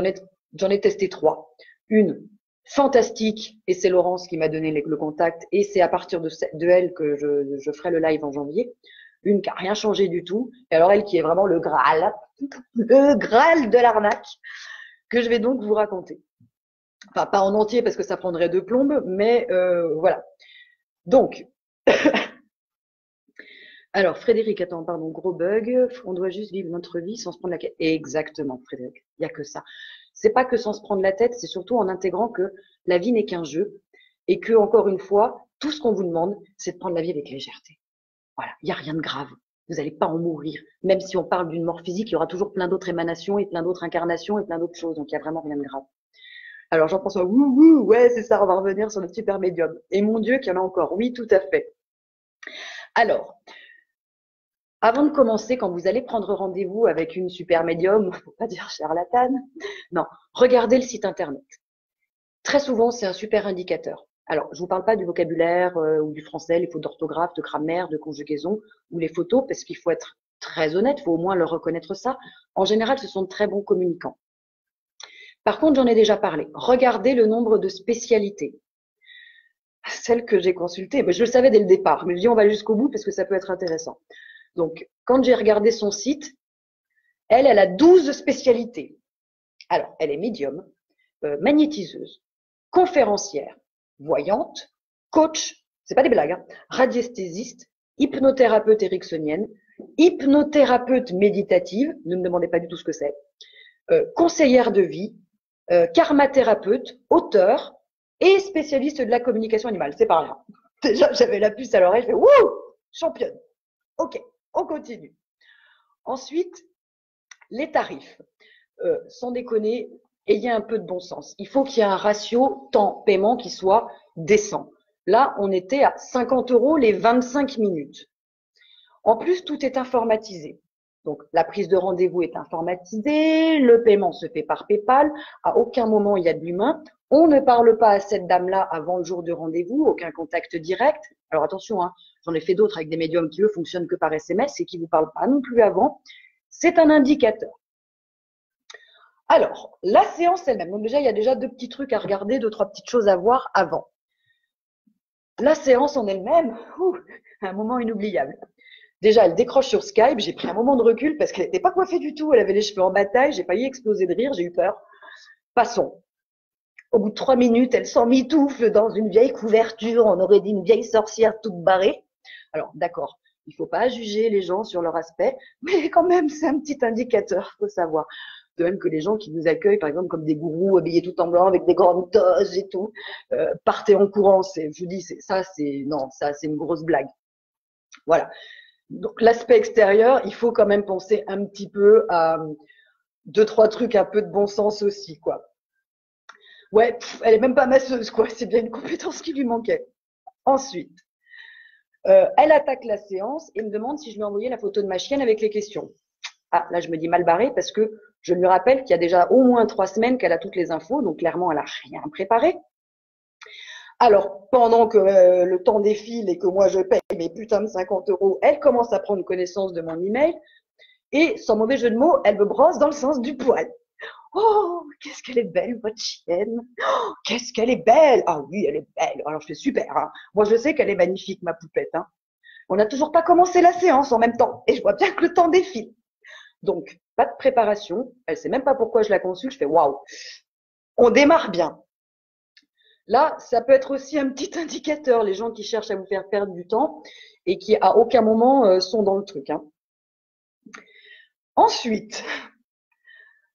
j'en ai testé 3. Une fantastique, et c'est Laurence qui m'a donné le contact, et c'est à partir de elle que je ferai le live en janvier. Une qui a rien changé du tout, et alors elle qui est vraiment le Graal de l'arnaque, que je vais donc vous raconter. Enfin, pas en entier parce que ça prendrait 2 plombes, mais voilà. Donc, alors Frédéric, attends, pardon, gros bug. On doit juste vivre notre vie sans se prendre la tête. Exactement, Frédéric. Il n'y a que ça. C'est pas que sans se prendre la tête, c'est surtout en intégrant que la vie n'est qu'un jeu et que, encore une fois, tout ce qu'on vous demande, c'est de prendre la vie avec légèreté. Voilà, il n'y a rien de grave. Vous n'allez pas en mourir. Même si on parle d'une mort physique, il y aura toujours plein d'autres émanations et plein d'autres incarnations et plein d'autres choses. Donc, il n'y a vraiment rien de grave. Alors Jean-François, wouhou, ouais, c'est ça, on va revenir sur notre super médium. Et mon Dieu, qu'il y en a encore. Oui, tout à fait. Alors, avant de commencer, quand vous allez prendre rendez-vous avec une super médium, faut pas dire charlatane, non, regardez le site internet. Très souvent, c'est un super indicateur. Alors, je vous parle pas du vocabulaire ou du français, les fautes d'orthographe, de grammaire, de conjugaison ou les photos, parce qu'il faut être très honnête, il faut au moins leur reconnaître ça. En général, ce sont de très bons communicants. Par contre, j'en ai déjà parlé. Regardez le nombre de spécialités. Celle que j'ai consultée, je le savais dès le départ, mais je dis on va jusqu'au bout parce que ça peut être intéressant. Donc, quand j'ai regardé son site, elle a 12 spécialités. Alors, elle est médium, magnétiseuse, conférencière, voyante, coach, c'est pas des blagues, hein, radiesthésiste, hypnothérapeute ericksonienne, hypnothérapeute méditative, ne me demandez pas du tout ce que c'est, conseillère de vie, karmathérapeute, auteur et spécialiste de la communication animale. C'est par là. Déjà, j'avais la puce à l'oreille, je fais wouh, championne. Ok, on continue. Ensuite, les tarifs. Sans déconner, ayez un peu de bon sens. Il faut qu'il y ait un ratio temps-paiement qui soit décent. Là, on était à 50 € les 25 minutes. En plus, tout est informatisé. Donc, la prise de rendez-vous est informatisée, le paiement se fait par PayPal, à aucun moment il y a de l'humain. On ne parle pas à cette dame-là avant le jour de rendez-vous, aucun contact direct. Alors attention, hein, j'en ai fait d'autres avec des médiums qui, eux, fonctionnent que par SMS et qui ne vous parlent pas non plus avant. C'est un indicateur. Alors, la séance elle-même. Donc déjà, il y a déjà 2 petits trucs à regarder, 2-3 petites choses à voir avant. La séance en elle-même, un moment inoubliable. Déjà, elle décroche sur Skype, j'ai pris un moment de recul parce qu'elle n'était pas coiffée du tout, elle avait les cheveux en bataille, j'ai failli exploser de rire, j'ai eu peur. Passons. Au bout de 3 minutes, elle s'emmitoufle dans une vieille couverture, on aurait dit une vieille sorcière toute barrée. Alors, d'accord, Il faut pas juger les gens sur leur aspect, mais quand même, c'est un petit indicateur, faut savoir. De même que les gens qui vous accueillent, par exemple, comme des gourous habillés tout en blanc avec des grandes toges et tout, partez en courant. Je vous dis, non, ça, c'est une grosse blague. Voilà. Donc, l'aspect extérieur, il faut quand même penser un petit peu à deux, trois trucs un peu de bon sens aussi, quoi. Ouais, elle est même pas masseuse, quoi. C'est bien une compétence qui lui manquait. Ensuite, elle attaque la séance et me demande si je lui ai envoyé la photo de ma chienne avec les questions. Ah, là, je me dis mal barré parce que je lui rappelle qu'il y a déjà au moins 3 semaines qu'elle a toutes les infos, donc clairement, elle a rien préparé. Alors, pendant que le temps défile et que moi, je paye mes putains de 50 €, elle commence à prendre connaissance de mon email et, sans mauvais jeu de mots, elle me brosse dans le sens du poil. Oh, qu'est-ce qu'elle est belle, votre chienne. Oh, qu'est-ce qu'elle est belle. Ah oui, elle est belle. Alors, je fais super. Hein. Moi, je sais qu'elle est magnifique, ma poupette. Hein. On n'a toujours pas commencé la séance en même temps. Et je vois bien que le temps défile. Donc, pas de préparation. Elle sait même pas pourquoi je la consulte. Je fais waouh. On démarre bien. Là, ça peut être aussi un petit indicateur, les gens qui cherchent à vous faire perdre du temps et qui à aucun moment sont dans le truc. Hein. Ensuite,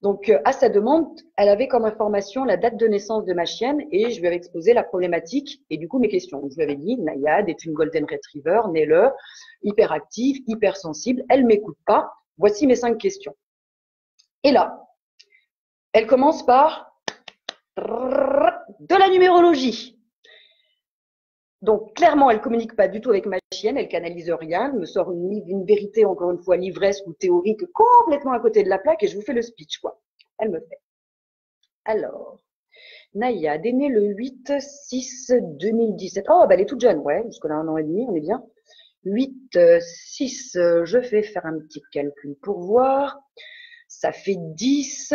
donc à sa demande, elle avait comme information la date de naissance de ma chienne et je lui avais exposé la problématique et du coup mes questions. Je lui avais dit, Nayad est une Golden Retriever, née-le, hyperactive, hypersensible, elle m'écoute pas. Voici mes 5 questions. Et là, elle commence par de la numérologie. Donc, clairement, elle communique pas du tout avec ma chienne, elle canalise rien, elle me sort une vérité, encore une fois, livresque ou théorique, complètement à côté de la plaque, et je vous fais le speech, quoi. Elle me fait. Alors, Nayad est née le 8-6-2017. Oh, bah, elle est toute jeune, ouais, jusque-là, 1 an et demi, on est bien. 8-6, je vais faire un petit calcul pour voir. Ça fait 10,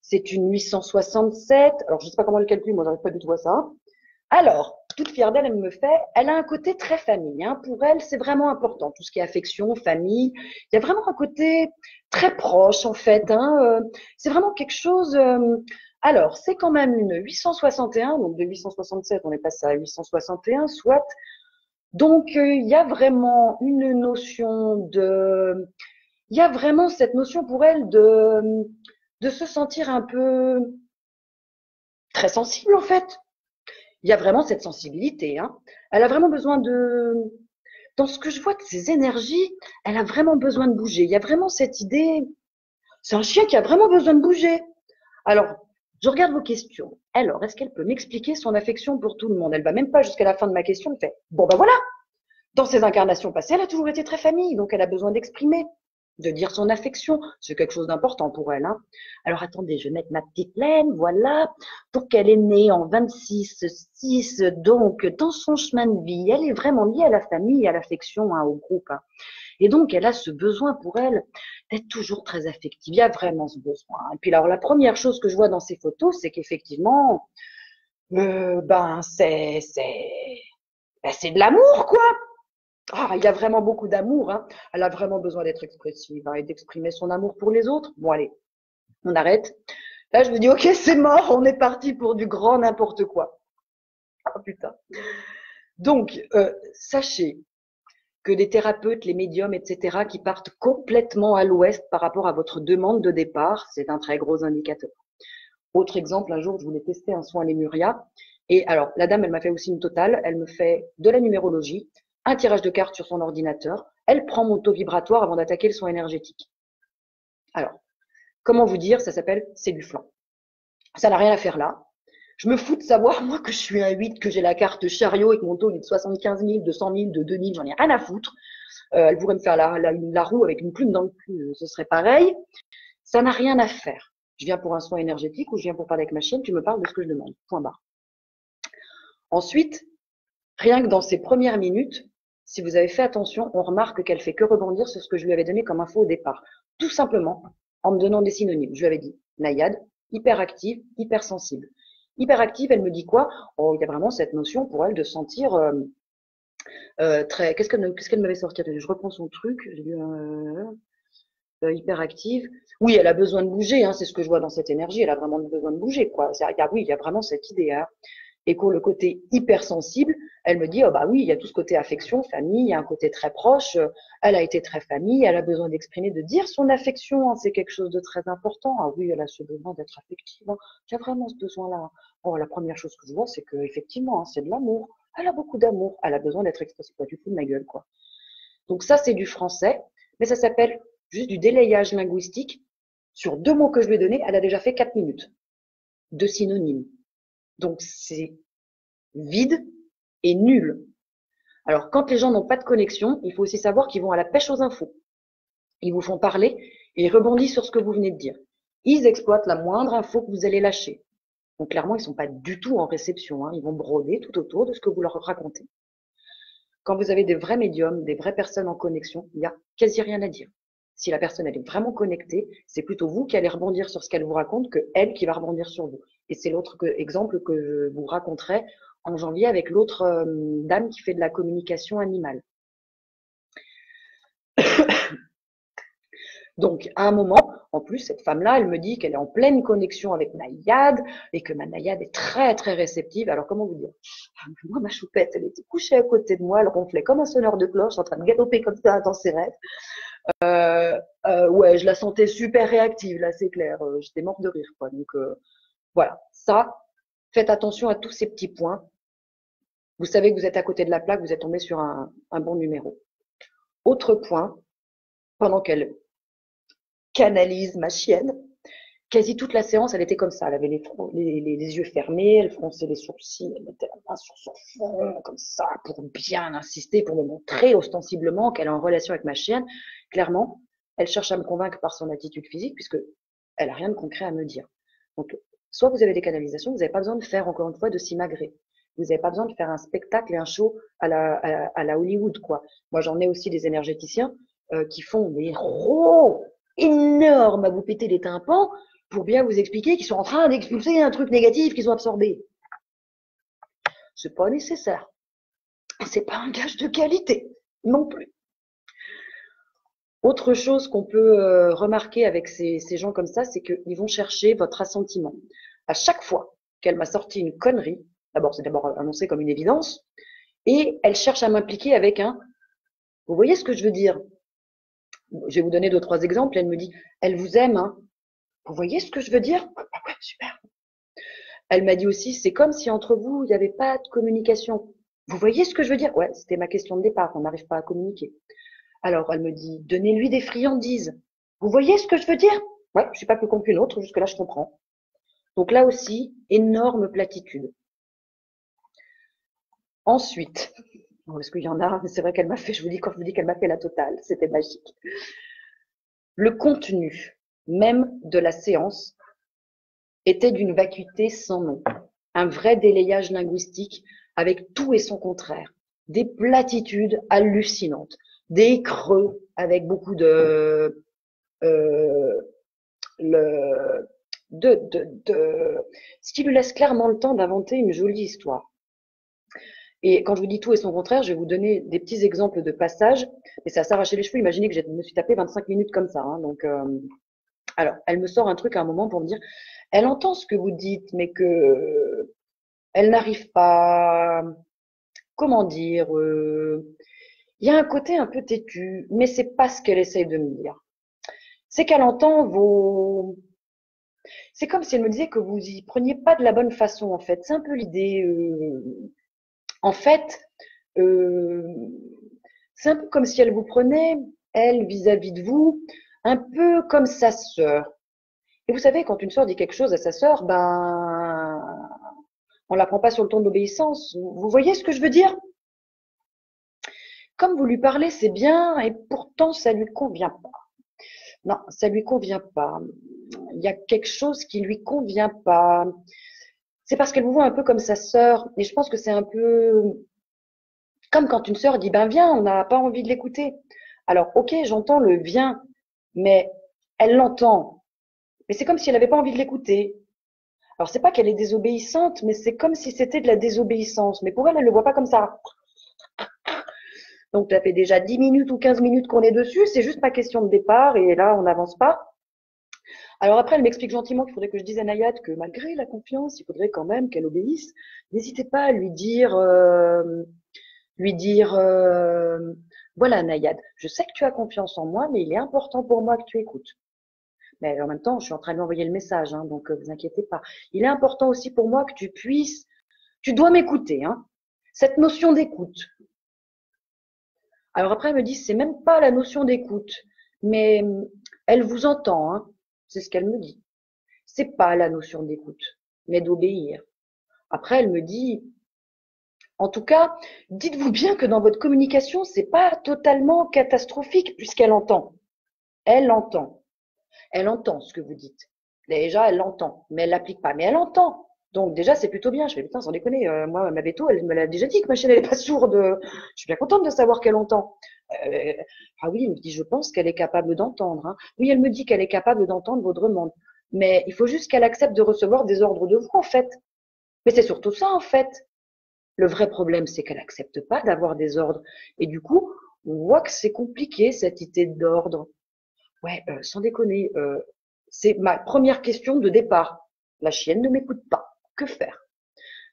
c'est une 867. Alors, je sais pas comment elle calcule, moi, j'arrive pas du tout à ça. Alors, toute fière d'elle, elle me fait, elle a un côté très famille. Hein. Pour elle, c'est vraiment important, tout ce qui est affection, famille. Il y a vraiment un côté très proche, en fait. Hein. C'est vraiment quelque chose. Alors, c'est quand même une 861, donc de 867, on est passé à 861, soit. Donc, il y a vraiment une notion de. Il y a vraiment cette notion pour elle de se sentir un peu très sensible, en fait. Il y a vraiment cette sensibilité. Hein. Elle a vraiment besoin de. Dans ce que je vois de ses énergies, elle a vraiment besoin de bouger. Il y a vraiment cette idée. C'est un chien qui a vraiment besoin de bouger. Alors, je regarde vos questions. Alors, est-ce qu'elle peut m'expliquer son affection pour tout le monde? Elle va même pas jusqu'à la fin de ma question. Elle fait bon ben voilà. Dans ses incarnations passées, elle a toujours été très famille, donc elle a besoin d'exprimer, de dire son affection. C'est quelque chose d'important pour elle. Hein. Alors attendez, je vais mettre ma petite laine, voilà. Pour qu'elle est née en 26-6, donc dans son chemin de vie, elle est vraiment liée à la famille, à l'affection, hein, au groupe. Hein. Et donc, elle a ce besoin pour elle d'être toujours très affective. Il y a vraiment ce besoin. Et puis alors, la première chose que je vois dans ces photos, c'est qu'effectivement, c'est de l'amour, quoi. Ah, il y a vraiment beaucoup d'amour. Hein. Elle a vraiment besoin d'être expressive hein, et d'exprimer son amour pour les autres. Bon, allez, on arrête. Là, je me dis, ok, c'est mort, on est parti pour du grand n'importe quoi. Ah, putain. Donc, sachez que les thérapeutes, les médiums, etc., qui partent complètement à l'ouest par rapport à votre demande de départ, c'est un très gros indicateur. Autre exemple, un jour, je voulais tester un soin Lemuria. Et alors, la dame, elle m'a fait aussi une totale. Elle me fait de la numérologie, un tirage de cartes sur son ordinateur. Elle prend mon taux vibratoire avant d'attaquer le soin énergétique. Alors, comment vous dire, ça s'appelle c'est du flan. Ça n'a rien à faire là. Je me fous de savoir, moi, que je suis un 8, que j'ai la carte chariot et que mon taux est de 75 000, de 100 000, de 2 000, j'en ai rien à foutre. Elle pourrait me faire la roue avec une plume dans le cul, ce serait pareil. Ça n'a rien à faire. Je viens pour un soin énergétique ou je viens pour parler avec ma chienne, tu me parles de ce que je demande. Point barre. Ensuite, rien que dans ces premières minutes, si vous avez fait attention, on remarque qu'elle fait que rebondir sur ce que je lui avais donné comme info au départ. Tout simplement en me donnant des synonymes. Je lui avais dit Nayad, hyperactive, hypersensible. Hyperactive, elle me dit quoi? Oh, il y a vraiment cette notion pour elle de sentir très. Qu'est-ce qu'elle m'avait sorti? Je reprends son truc. J'ai dit hyperactive. Oui, elle a besoin de bouger. Hein, c'est ce que je vois dans cette énergie. Elle a vraiment besoin de bouger, quoi. Oui, il y a vraiment cette idée. Hein. Et pour le côté hypersensible, elle me dit, oh bah oui, il y a tout ce côté affection, famille, il y a un côté très proche, elle a été très famille, elle a besoin d'exprimer, de dire son affection, hein, c'est quelque chose de très important. Ah oui, elle a ce besoin d'être affective, hein. Il y a vraiment ce besoin-là. Oh, la première chose que je vois, c'est que effectivement, hein, c'est de l'amour. Elle a beaucoup d'amour, elle a besoin d'être expressée. Pas du tout de ma gueule, quoi. Donc ça, c'est du français, mais ça s'appelle juste du délayage linguistique. Sur 2 mots que je lui ai donnés, elle a déjà fait 4 minutes de synonymes. Donc c'est vide et nul. Alors quand les gens n'ont pas de connexion, il faut aussi savoir qu'ils vont à la pêche aux infos. Ils vous font parler et ils rebondissent sur ce que vous venez de dire. Ils exploitent la moindre info que vous allez lâcher. Donc clairement, ils ne sont pas du tout en réception, hein. Ils vont broder tout autour de ce que vous leur racontez. Quand vous avez des vrais médiums, des vraies personnes en connexion, il n'y a quasi rien à dire. Si la personne elle est vraiment connectée, c'est plutôt vous qui allez rebondir sur ce qu'elle vous raconte que elle qui va rebondir sur vous. Et c'est l'autre exemple que je vous raconterai en janvier avec l'autre dame qui fait de la communication animale. Donc, à un moment, en plus, cette femme-là, elle me dit qu'elle est en pleine connexion avec Naïade et que ma Naïade est très, très réceptive. Alors, comment vous dire? Moi, ma choupette, elle était couchée à côté de moi, elle ronflait comme un sonneur de cloche, en train de galoper comme ça dans ses rêves. Ouais, je la sentais super réactive, là, c'est clair. J'étais morte de rire, quoi. Donc, voilà. Ça, faites attention à tous ces petits points. Vous savez que vous êtes à côté de la plaque, vous êtes tombé sur un bon numéro. Autre point, pendant qu'elle canalise ma chienne, quasi toute la séance, elle était comme ça. Elle avait les yeux fermés, elle fronçait les sourcils, elle mettait la main sur son front, comme ça, pour bien insister, pour me montrer ostensiblement qu'elle est en relation avec ma chienne. Clairement, elle cherche à me convaincre par son attitude physique, puisque elle n'a rien de concret à me dire. Donc, soit vous avez des canalisations, vous n'avez pas besoin de faire, encore une fois, de simagrée. Vous n'avez pas besoin de faire un spectacle et un show à la Hollywood, quoi. Moi, j'en ai aussi des énergéticiens qui font des rôles énormes à vous péter les tympans pour bien vous expliquer qu'ils sont en train d'expulser un truc négatif qu'ils ont absorbé. C'est pas nécessaire. C'est pas un gage de qualité non plus. Autre chose qu'on peut remarquer avec ces gens comme ça, c'est qu'ils vont chercher votre assentiment. À chaque fois qu'elle m'a sorti une connerie, c'est d'abord annoncé comme une évidence, et elle cherche à m'impliquer avec un « vous voyez ce que je veux dire ?» Je vais vous donner 2-3 exemples. Elle me dit « elle vous aime, hein. Vous voyez ce que je veux dire ?» Ouais, super. Elle m'a dit aussi « c'est comme si entre vous, il n'y avait pas de communication. Vous voyez ce que je veux dire ?» Ouais, c'était ma question de départ, on n'arrive pas à communiquer. Alors, elle me dit, donnez-lui des friandises. Vous voyez ce que je veux dire? Ouais, je suis pas plus con qu'une autre, jusque-là, je comprends. Donc là aussi, énorme platitude. Ensuite, est-ce qu'il y en a? C'est vrai qu'elle m'a fait, je vous dis, quand je vous dis qu'elle m'a fait la totale, c'était magique. Le contenu même de la séance était d'une vacuité sans nom. Un vrai délayage linguistique avec tout et son contraire. Des platitudes hallucinantes. Des creux avec beaucoup de ce qui lui laisse clairement le temps d'inventer une jolie histoire. Et quand je vous dis tout et son contraire, je vais vous donner des petits exemples de passages, et ça s'arracher les cheveux. Imaginez que je me suis tapé 25 minutes comme ça, hein, donc alors elle me sort un truc à un moment pour me dire, elle entend ce que vous dites, mais que elle n'arrive pas, comment dire, il y a un côté un peu têtu, mais c'est pas ce qu'elle essaye de me dire. C'est qu'elle entend vos... C'est comme si elle me disait que vous y preniez pas de la bonne façon, en fait. C'est un peu l'idée. En fait, euh, c'est un peu comme si elle vous prenait, elle, vis-à-vis de vous, un peu comme sa sœur. Et vous savez, quand une sœur dit quelque chose à sa sœur, ben, on la prend pas sur le ton de l'obéissance. Vous voyez ce que je veux dire? Comme vous lui parlez, c'est bien, et pourtant ça lui convient pas. Non, ça lui convient pas. Il y a quelque chose qui lui convient pas. C'est parce qu'elle vous voit un peu comme sa sœur. Et je pense que c'est un peu comme quand une sœur dit, ben viens, on n'a pas envie de l'écouter. Alors, ok, j'entends le viens, mais elle l'entend. Mais c'est comme si elle n'avait pas envie de l'écouter. Alors, c'est pas qu'elle est désobéissante, mais c'est comme si c'était de la désobéissance. Mais pour elle, elle le voit pas comme ça. Donc, ça fait déjà 10 minutes ou 15 minutes qu'on est dessus. C'est juste ma question de départ et là, on n'avance pas. Alors après, elle m'explique gentiment qu'il faudrait que je dise à Nayad que malgré la confiance, il faudrait quand même qu'elle obéisse. N'hésitez pas à lui dire, voilà Nayad, je sais que tu as confiance en moi, mais il est important pour moi que tu écoutes. Mais en même temps, je suis en train de lui envoyer le message, hein, donc vous inquiétez pas. Il est important aussi pour moi que tu dois m'écouter, hein. Cette notion d'écoute. Alors après, elle me dit, c'est même pas la notion d'écoute, mais elle vous entend, hein. C'est ce qu'elle me dit. C'est pas la notion d'écoute, mais d'obéir. Après, elle me dit, en tout cas, dites-vous bien que dans votre communication, c'est pas totalement catastrophique puisqu'elle entend. Elle entend. Elle entend ce que vous dites. Déjà, elle l'entend, mais elle l'applique pas. Mais elle entend. Donc déjà, c'est plutôt bien. Je fais, putain, sans déconner. Moi, ma béto, elle me l'a déjà dit que ma chaîne, elle est pas sourde. Je suis bien contente de savoir qu'elle entend. Euh, ah oui, elle me dit, je pense qu'elle est capable d'entendre, hein. Oui, elle me dit qu'elle est capable d'entendre vos demandes. Mais il faut juste qu'elle accepte de recevoir des ordres de vous, en fait. Mais c'est surtout ça, en fait. Le vrai problème, c'est qu'elle accepte pas d'avoir des ordres. Et du coup, on voit que c'est compliqué, cette idée d'ordre. Ouais, sans déconner, c'est ma première question de départ. La chienne ne m'écoute pas. Que faire?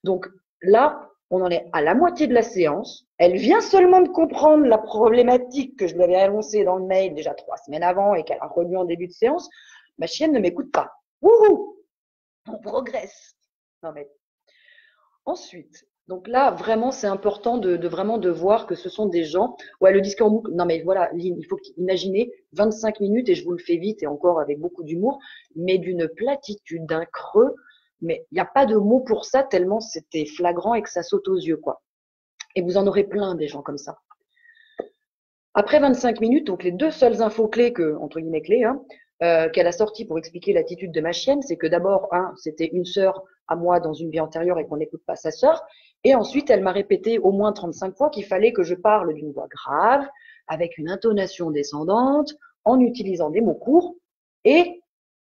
Donc là, on en est à la moitié de la séance. Elle vient seulement de comprendre la problématique que je lui avais annoncée dans le mail déjà 3 semaines avant et qu'elle a relu en début de séance. Ma chienne ne m'écoute pas. Wouhou! On progresse. Non mais ensuite, donc là, vraiment, c'est important vraiment de voir que ce sont des gens. Ouais, le disque en boucle. Non, mais voilà, Lynn, il faut imaginer 25 minutes, et je vous le fais vite et encore avec beaucoup d'humour, mais d'une platitude, d'un creux. Mais il n'y a pas de mots pour ça, tellement c'était flagrant et que ça saute aux yeux, quoi. Et vous en aurez plein des gens comme ça. Après 25 minutes, donc les deux seules infos clés entre guillemets clés, hein, qu'elle a sorties pour expliquer l'attitude de ma chienne, c'est que d'abord, c'était une sœur à moi dans une vie antérieure et qu'on n'écoute pas sa sœur. Et ensuite, elle m'a répété au moins 35 fois qu'il fallait que je parle d'une voix grave, avec une intonation descendante, en utilisant des mots courts et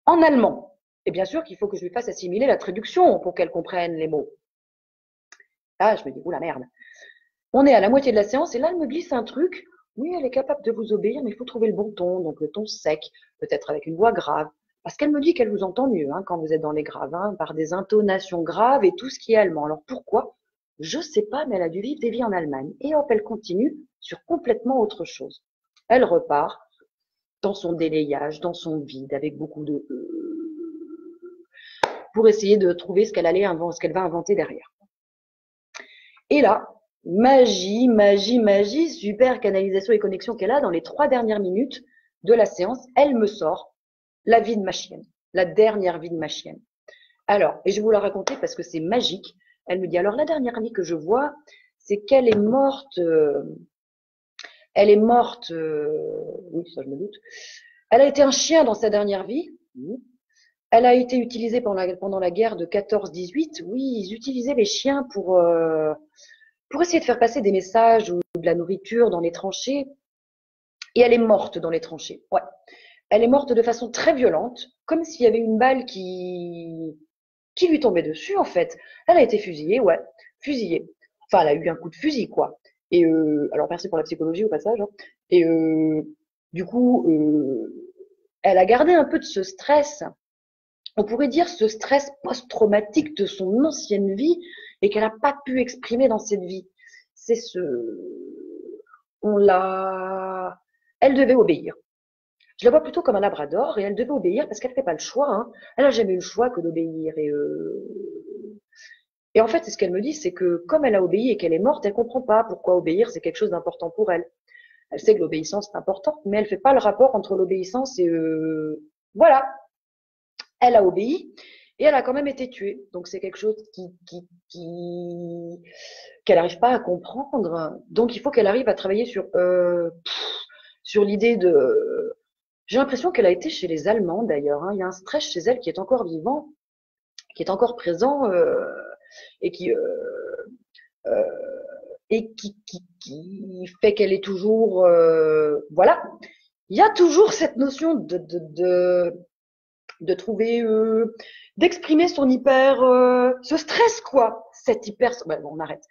en allemand. Et bien sûr qu'il faut que je lui fasse assimiler la traduction pour qu'elle comprenne les mots. Là, je me dis, oula merde. On est à la moitié de la séance et là, elle me glisse un truc. Oui, elle est capable de vous obéir, mais il faut trouver le bon ton, donc le ton sec, peut-être avec une voix grave. Parce qu'elle me dit qu'elle vous entend mieux quand vous êtes dans les graves, par des intonations graves et tout ce qui est allemand. Alors pourquoi? Je sais pas, mais elle a dû vivre des vies en Allemagne. Et hop, elle continue sur complètement autre chose. Elle repart dans son délayage, dans son vide, avec beaucoup de pour essayer de trouver ce qu'elle va inventer derrière. Et là, magie, magie, magie, super canalisation et connexion qu'elle a dans les 3 dernières minutes de la séance, elle me sort la vie de ma chienne, la dernière vie de ma chienne. Alors, et je vais vous la raconter parce que c'est magique. Elle me dit, alors la dernière vie que je vois, c'est qu'elle est morte, oui, ça je me doute. Elle a été un chien dans sa dernière vie. Elle a été utilisée pendant la guerre de 14-18. Oui, ils utilisaient les chiens pour essayer de faire passer des messages ou de la nourriture dans les tranchées. Et elle est morte dans les tranchées. Ouais. Elle est morte de façon très violente, comme s'il y avait une balle qui lui tombait dessus, en fait. Elle a été fusillée, ouais. Fusillée. Enfin, elle a eu un coup de fusil, quoi. Et alors, merci pour la psychologie au passage. Hein. Et du coup, elle a gardé un peu de ce stress. On pourrait dire ce stress post-traumatique de son ancienne vie et qu'elle n'a pas pu exprimer dans cette vie. C'est elle devait obéir. Je la vois plutôt comme un labrador et elle devait obéir parce qu'elle fait pas le choix, hein. Elle a jamais eu le choix que d'obéir et en fait, c'est ce qu'elle me dit, c'est que comme elle a obéi et qu'elle est morte, elle comprend pas pourquoi obéir, c'est quelque chose d'important pour elle. Elle sait que l'obéissance est importante, mais elle fait pas le rapport entre l'obéissance et voilà. Elle a obéi et elle a quand même été tuée. Donc c'est quelque chose qu'elle n'arrive pas à comprendre. Donc il faut qu'elle arrive à travailler sur l'idée de. J'ai l'impression qu'elle a été chez les Allemands d'ailleurs. Hein. Il y a un stress chez elle qui est encore vivant, qui est encore présent et euh, qui fait qu'elle est toujours. Voilà. Il y a toujours cette notion de trouver, d'exprimer son ce stress quoi, cet hyper. Bon, on arrête.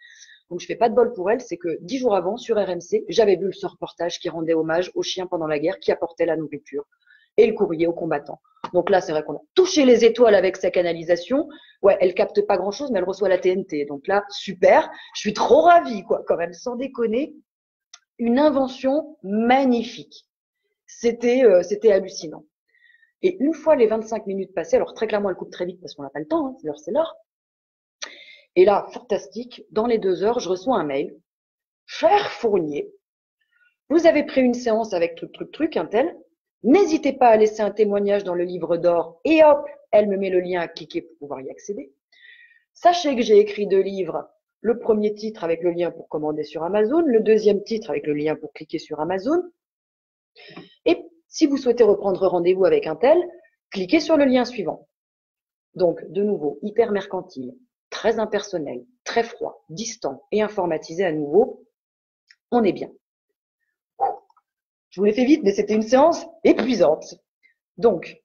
Donc je fais pas de bol pour elle, c'est que 10 jours avant sur RMC, j'avais vu ce reportage qui rendait hommage aux chiens pendant la guerre qui apportaient la nourriture. et le courrier aux combattants. Donc là, c'est vrai qu'on a touché les étoiles avec sa canalisation. Ouais, elle capte pas grand-chose, mais elle reçoit la TNT. Donc là, super. Je suis trop ravie, quoi, quand même, sans déconner. Une invention magnifique. C'était hallucinant. Et une fois les 25 minutes passées, alors très clairement, elle coupe très vite parce qu'on n'a pas le temps, hein, c'est l'heure. Et là, fantastique, dans les 2 heures, je reçois un mail. Cher Fournier, vous avez pris une séance avec truc, un tel. N'hésitez pas à laisser un témoignage dans le livre d'or et hop, elle me met le lien à cliquer pour pouvoir y accéder. Sachez que j'ai écrit 2 livres. Le premier titre avec le lien pour commander sur Amazon, le deuxième titre avec le lien pour cliquer sur Amazon. Et si vous souhaitez reprendre rendez-vous avec un tel, cliquez sur le lien suivant. Donc, de nouveau, hyper mercantile, très impersonnel, très froid, distant et informatisé à nouveau. On est bien. Je vous l'ai fait vite, mais c'était une séance épuisante. Donc,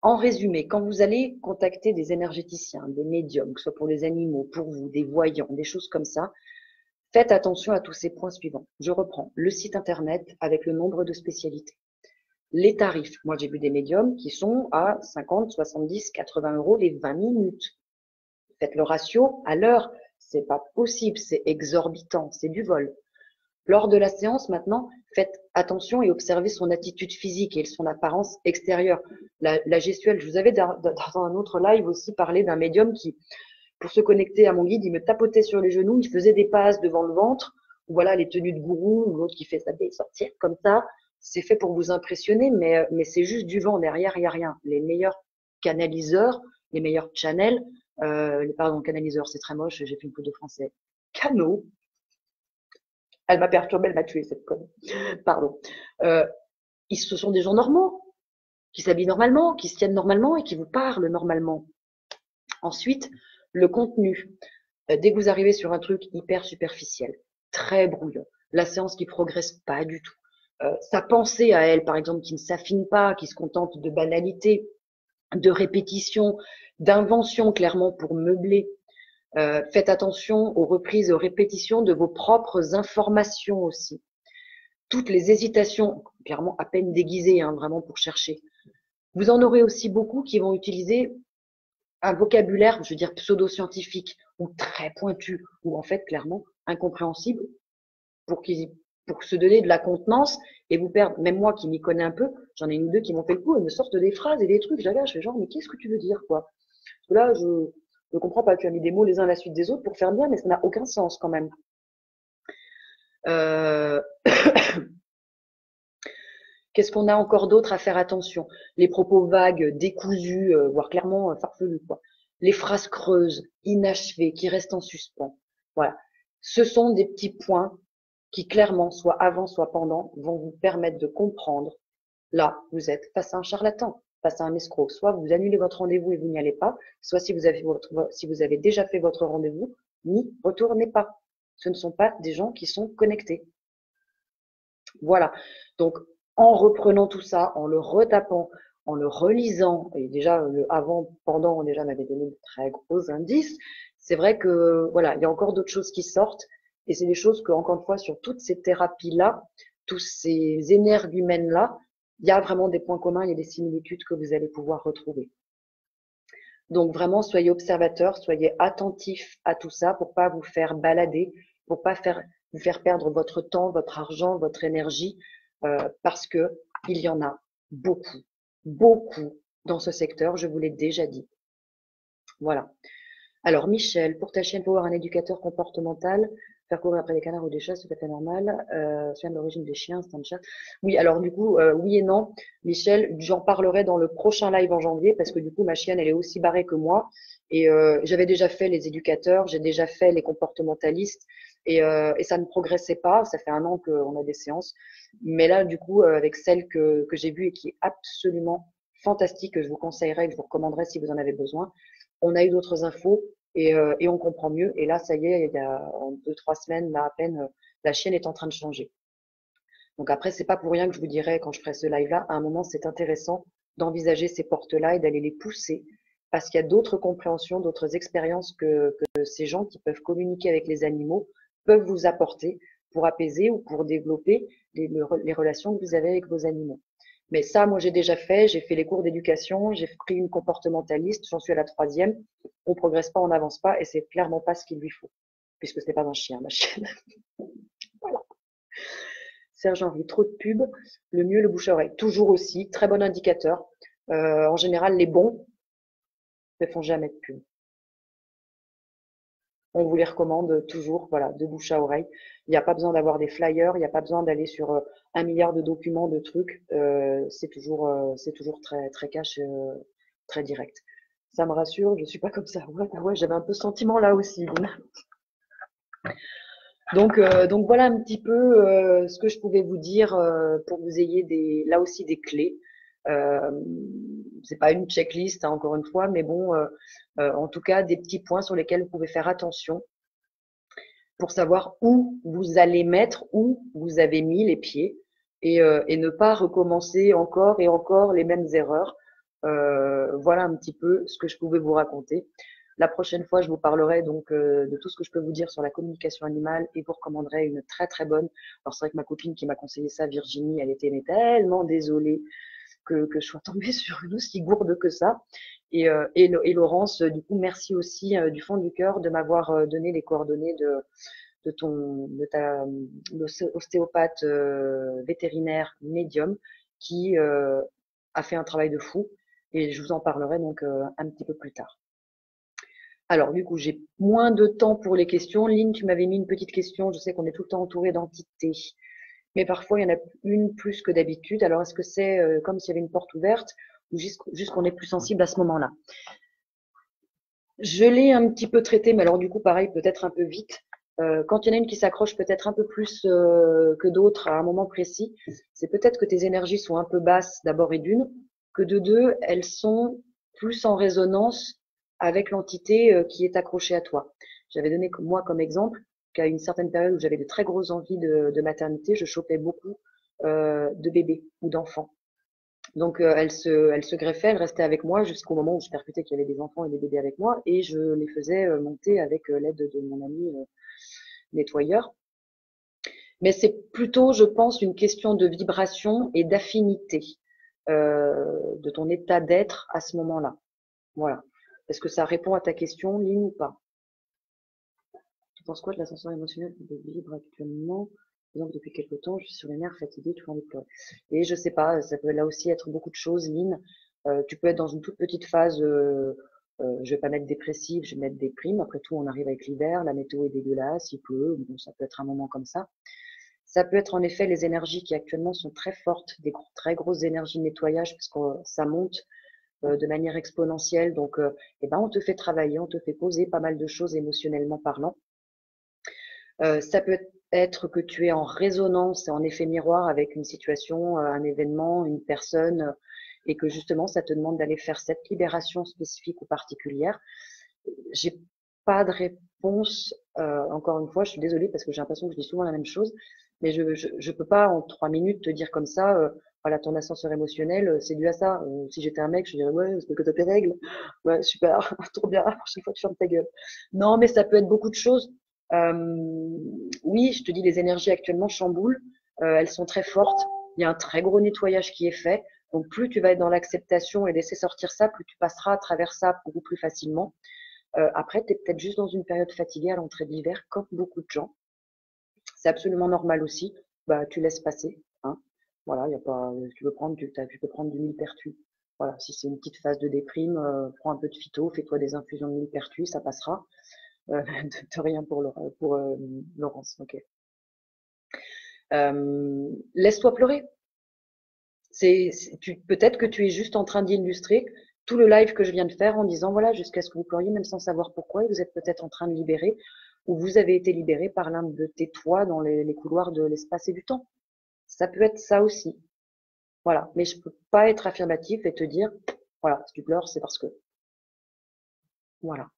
en résumé, quand vous allez contacter des énergéticiens, des médiums, que ce soit pour les animaux, pour vous, des voyants, des choses comme ça, faites attention à tous ces points suivants. Je reprends le site internet avec le nombre de spécialités. Les tarifs. Moi, j'ai vu des médiums qui sont à 50, 70, 80 euros les 20 minutes. Faites le ratio à l'heure. C'est pas possible, c'est exorbitant, c'est du vol. Lors de la séance, maintenant, faites attention et observez son attitude physique et son apparence extérieure. La gestuelle, je vous avais dans un autre live aussi parlé d'un médium qui, pour se connecter à mon guide, il me tapotait sur les genoux, il faisait des passes devant le ventre, ou voilà, les tenues de gourou, ou l'autre qui fait ça sortir comme ça. C'est fait pour vous impressionner, mais c'est juste du vent. Derrière, il n'y a rien. Les meilleurs canaliseurs, les meilleurs channels, pardon, canaliseurs, c'est très moche, j'ai fait une faute de français. Canaux, elle m'a perturbée, elle m'a tué cette conne. Pardon. Ce sont des gens normaux, qui s'habillent normalement, qui se tiennent normalement et qui vous parlent normalement. Ensuite, le contenu. Dès que vous arrivez sur un truc hyper superficiel, très brouillon, la séance qui progresse pas du tout, sa pensée à elle, par exemple, qui ne s'affine pas, qui se contente de banalité, de répétition, d'invention clairement pour meubler. Faites attention aux reprises, aux répétitions de vos propres informations aussi. Toutes les hésitations, clairement à peine déguisées, hein, vraiment pour chercher. Vous en aurez aussi beaucoup qui vont utiliser un vocabulaire, je veux dire, pseudo-scientifique ou très pointu, ou en fait clairement incompréhensible pour se donner de la contenance et vous perdre. Même moi qui m'y connais un peu, j'en ai une ou deux qui m'ont fait le coup et me sortent des phrases et des trucs. Je fais genre, mais qu'est-ce que tu veux dire, quoi? Parce que là, je ne comprends pas. Tu as mis des mots les uns à la suite des autres pour faire bien, mais ça n'a aucun sens quand même. Qu'est-ce qu'on a encore d'autre à faire attention? Les propos vagues, décousus, voire clairement farfelus, quoi. Les phrases creuses, inachevées, qui restent en suspens. Voilà. Ce sont des petits points qui clairement, soit avant, soit pendant, vont vous permettre de comprendre. Là, vous êtes face à un charlatan, face à un escroc. Soit vous annulez votre rendez-vous et vous n'y allez pas, soit si vous avez déjà fait votre rendez-vous, n'y retournez pas. Ce ne sont pas des gens qui sont connectés. Voilà. Donc, en reprenant tout ça, en le retapant, en le relisant, et déjà le avant, pendant, déjà m'avait donné de très gros indices. C'est vrai que voilà, il y a encore d'autres choses qui sortent, et c'est des choses que, encore une fois, sur toutes ces thérapies-là, tous ces énergumènes-là, il y a vraiment des points communs, il y a des similitudes que vous allez pouvoir retrouver. Donc vraiment, soyez observateurs, soyez attentifs à tout ça pour pas vous faire balader, pour pas vous faire perdre votre temps, votre argent, votre énergie, parce que il y en a beaucoup, beaucoup dans ce secteur, je vous l'ai déjà dit. Voilà. Alors Michel, pour ta chienne, pour avoir un éducateur comportemental, faire courir après des canards ou des chats, c'est tout à fait normal. Soin de l'origine des chiens, c'est un chat. Oui, alors du coup, oui et non. Michel, j'en parlerai dans le prochain live en janvier parce que du coup, ma chienne, elle est aussi barrée que moi. Et j'avais déjà fait les éducateurs, j'ai déjà fait les comportementalistes et ça ne progressait pas. Ça fait 1 an qu'on a des séances. Mais là, du coup, avec celle que j'ai vue et qui est absolument fantastique, que je vous conseillerais, que je vous recommanderais si vous en avez besoin, on a eu d'autres infos et on comprend mieux. Et là, ça y est, il y a en 2-3 semaines, là à peine, la chienne est en train de changer. Donc après, c'est pas pour rien que je vous dirais quand je ferai ce live-là, à un moment, c'est intéressant d'envisager ces portes-là et d'aller les pousser parce qu'il y a d'autres compréhensions, d'autres expériences que ces gens qui peuvent communiquer avec les animaux peuvent vous apporter pour apaiser ou pour développer les relations que vous avez avec vos animaux. Mais ça, moi, j'ai déjà fait. J'ai fait les cours d'éducation, j'ai pris une comportementaliste, j'en suis à la 3e. On progresse pas, on n'avance pas, et c'est clairement pas ce qu'il lui faut, puisque ce n'est pas un chien, ma chienne. Voilà. Serge Henry, trop de pub, le mieux le bouche à oreille. Toujours aussi, très bon indicateur. En général, les bons ne font jamais de pub. On vous les recommande toujours, voilà, de bouche à oreille. Il n'y a pas besoin d'avoir des flyers, il n'y a pas besoin d'aller sur 1 milliard de documents, de trucs. C'est toujours très, très cash, très direct. Ça me rassure, je suis pas comme ça. Ouais, ouais, j'avais un peu ce sentiment là aussi, Lynn. Donc voilà un petit peu ce que je pouvais vous dire pour que vous ayez là aussi des clés. Euh, c'est pas une checklist, hein, encore une fois, mais bon, en tout cas des petits points sur lesquels vous pouvez faire attention pour savoir où vous allez mettre, où vous avez mis les pieds et ne pas recommencer encore et encore les mêmes erreurs. Voilà un petit peu ce que je pouvais vous raconter. La prochaine fois, je vous parlerai donc de tout ce que je peux vous dire sur la communication animale et vous recommanderai une très très bonne. Alors c'est vrai que ma copine qui m'a conseillé ça, Virginie, elle était tellement désolée que je sois tombée sur une aussi gourde que ça. Et Laurence, du coup, merci aussi du fond du cœur de m'avoir donné les coordonnées de ta ostéopathe vétérinaire médium qui a fait un travail de fou. Et je vous en parlerai donc un petit peu plus tard. Alors, du coup, j'ai moins de temps pour les questions. Lynn, tu m'avais mis une petite question. Je sais qu'on est tout le temps entouré d'entités, mais parfois, il y en a une plus que d'habitude. Alors, est-ce que c'est comme s'il y avait une porte ouverte ou juste qu'on est plus sensible à ce moment-là? Je l'ai un petit peu traité, mais alors du coup, pareil, peut-être un peu vite. Quand il y en a une qui s'accroche peut-être un peu plus que d'autres à un moment précis, c'est peut-être que tes énergies sont un peu basses d'abord et d'une, que de deux, elles sont plus en résonance avec l'entité qui est accrochée à toi. J'avais donné moi comme exemple qu'à une certaine période où j'avais de très grosses envies de maternité, je chopais beaucoup de bébés ou d'enfants. Donc elle se greffait, elle restait avec moi jusqu'au moment où je percutais qu'il y avait des enfants et des bébés avec moi et je les faisais monter avec l'aide de mon ami nettoyeur. Mais c'est plutôt, je pense, une question de vibration et d'affinité de ton état d'être à ce moment-là. Voilà. Est-ce que ça répond à ta question, Lynn, ou pas? Tu penses quoi de l'ascenseur émotionnel que je vibre actuellement? Par exemple, depuis quelque temps, je suis sur les nerfs, fatiguée, toujours envie de pleurer. Et je sais pas, ça peut là aussi être beaucoup de choses, Lynn. Tu peux être dans une toute petite phase, je vais pas mettre dépressive, je vais mettre déprime. Après tout, on arrive avec l'hiver, la météo est dégueulasse, il pleut, bon, ça peut être un moment comme ça. Ça peut être en effet les énergies qui actuellement sont très fortes, des très grosses énergies de nettoyage, parce que ça monte de manière exponentielle. Donc, eh ben, on te fait travailler, on te fait poser pas mal de choses émotionnellement parlant. Ça peut être que tu es en résonance et en effet miroir avec une situation, un événement, une personne, et que justement ça te demande d'aller faire cette libération spécifique ou particulière. J'ai pas de réponse. Encore une fois, je suis désolée parce que j'ai l'impression que je dis souvent la même chose, mais je peux pas en 3 minutes te dire comme ça. Voilà, ton ascenseur émotionnel, c'est dû à ça. Si j'étais un mec, je dirais ouais, c'est que t'as tes règles. Ouais, super, trop bien. La prochaine fois, tu fermes ta gueule. Non, mais ça peut être beaucoup de choses. Oui, je te dis, les énergies actuellement chamboulent. Elles sont très fortes. Il y a un très gros nettoyage qui est fait. Donc, plus tu vas être dans l'acceptation et laisser sortir ça, plus tu passeras à travers ça beaucoup plus facilement. Après, tu es peut-être juste dans une période fatiguée à l'entrée de l'hiver, comme beaucoup de gens. C'est absolument normal aussi. Bah, tu laisses passer. Hein. Voilà, y a pas, tu peux prendre du millepertuis. Voilà, si c'est une petite phase de déprime, prends un peu de phyto, fais-toi des infusions de millepertuis, ça passera. De rien pour Laurence. Ok. Laisse-toi pleurer. Peut-être que tu es juste en train d'illustrer tout le live que je viens de faire en disant voilà jusqu'à ce que vous pleuriez même sans savoir pourquoi et vous êtes peut-être en train de libérer ou vous avez été libéré par l'un de tes toits dans les couloirs de l'espace et du temps. Ça peut être ça aussi. Voilà. Mais je peux pas être affirmatif et te dire voilà si tu pleures c'est parce que voilà.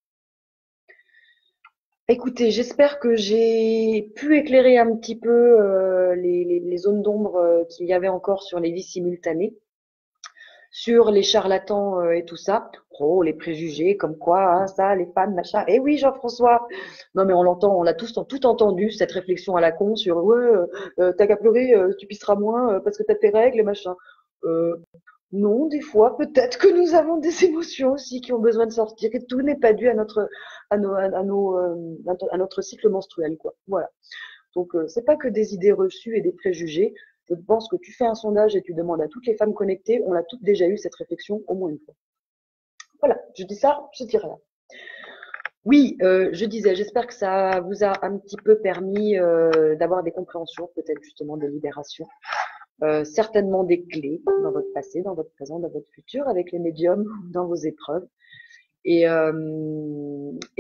Écoutez, j'espère que j'ai pu éclairer un petit peu les zones d'ombre qu'il y avait encore sur les vies simultanées, sur les charlatans et tout ça. Oh, les préjugés, comme quoi, hein, ça, les fans, machin. Eh oui, Jean-François. Non, mais on l'entend, on l'a tous tout entendu, cette réflexion à la con sur ouais, t'as qu'à pleurer, tu pisseras moins parce que t'as tes règles, machin. Euh, non, des fois, peut-être que nous avons des émotions aussi qui ont besoin de sortir et tout n'est pas dû à à notre cycle menstruel, quoi. Voilà. Donc, c'est pas que des idées reçues et des préjugés. Je pense que tu fais un sondage et tu demandes à toutes les femmes connectées, on a toutes déjà eu cette réflexion au moins une fois. Voilà, je dis ça, je dis rien. Oui, je disais, j'espère que ça vous a un petit peu permis d'avoir des compréhensions, peut-être justement des libérations, certainement des clés dans votre passé, dans votre présent, dans votre futur, avec les médiums, dans vos épreuves. Et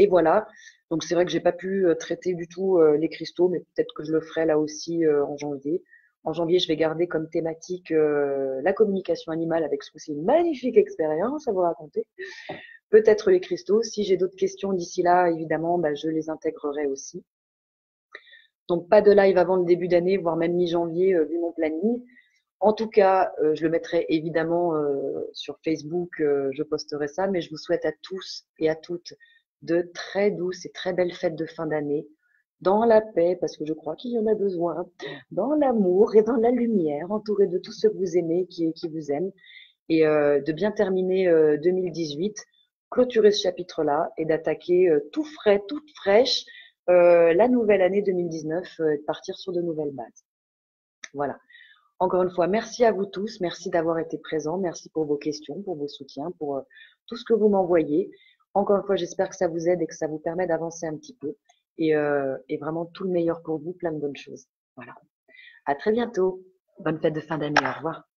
voilà. Donc c'est vrai que j'ai pas pu traiter du tout les cristaux, mais peut-être que je le ferai là aussi en janvier. En janvier, je vais garder comme thématique la communication animale avec ce coup-ci une magnifique expérience à vous raconter. Peut-être les cristaux. Si j'ai d'autres questions d'ici là, évidemment, bah, je les intégrerai aussi. Donc pas de live avant le début d'année, voire même mi-janvier, vu mon planning. En tout cas, je le mettrai évidemment sur Facebook, je posterai ça, mais je vous souhaite à tous et à toutes de très douces et très belles fêtes de fin d'année, dans la paix, parce que je crois qu'il y en a besoin, dans l'amour et dans la lumière, entouré de tous ceux que vous aimez, qui vous aiment, et de bien terminer 2018, clôturer ce chapitre-là et d'attaquer tout frais, toute fraîche, la nouvelle année 2019, et de partir sur de nouvelles bases. Voilà. Encore une fois, merci à vous tous, merci d'avoir été présents, merci pour vos questions, pour vos soutiens, pour tout ce que vous m'envoyez. Encore une fois, j'espère que ça vous aide et que ça vous permet d'avancer un petit peu. Et vraiment tout le meilleur pour vous, plein de bonnes choses. Voilà. À très bientôt. Bonne fête de fin d'année. Au revoir.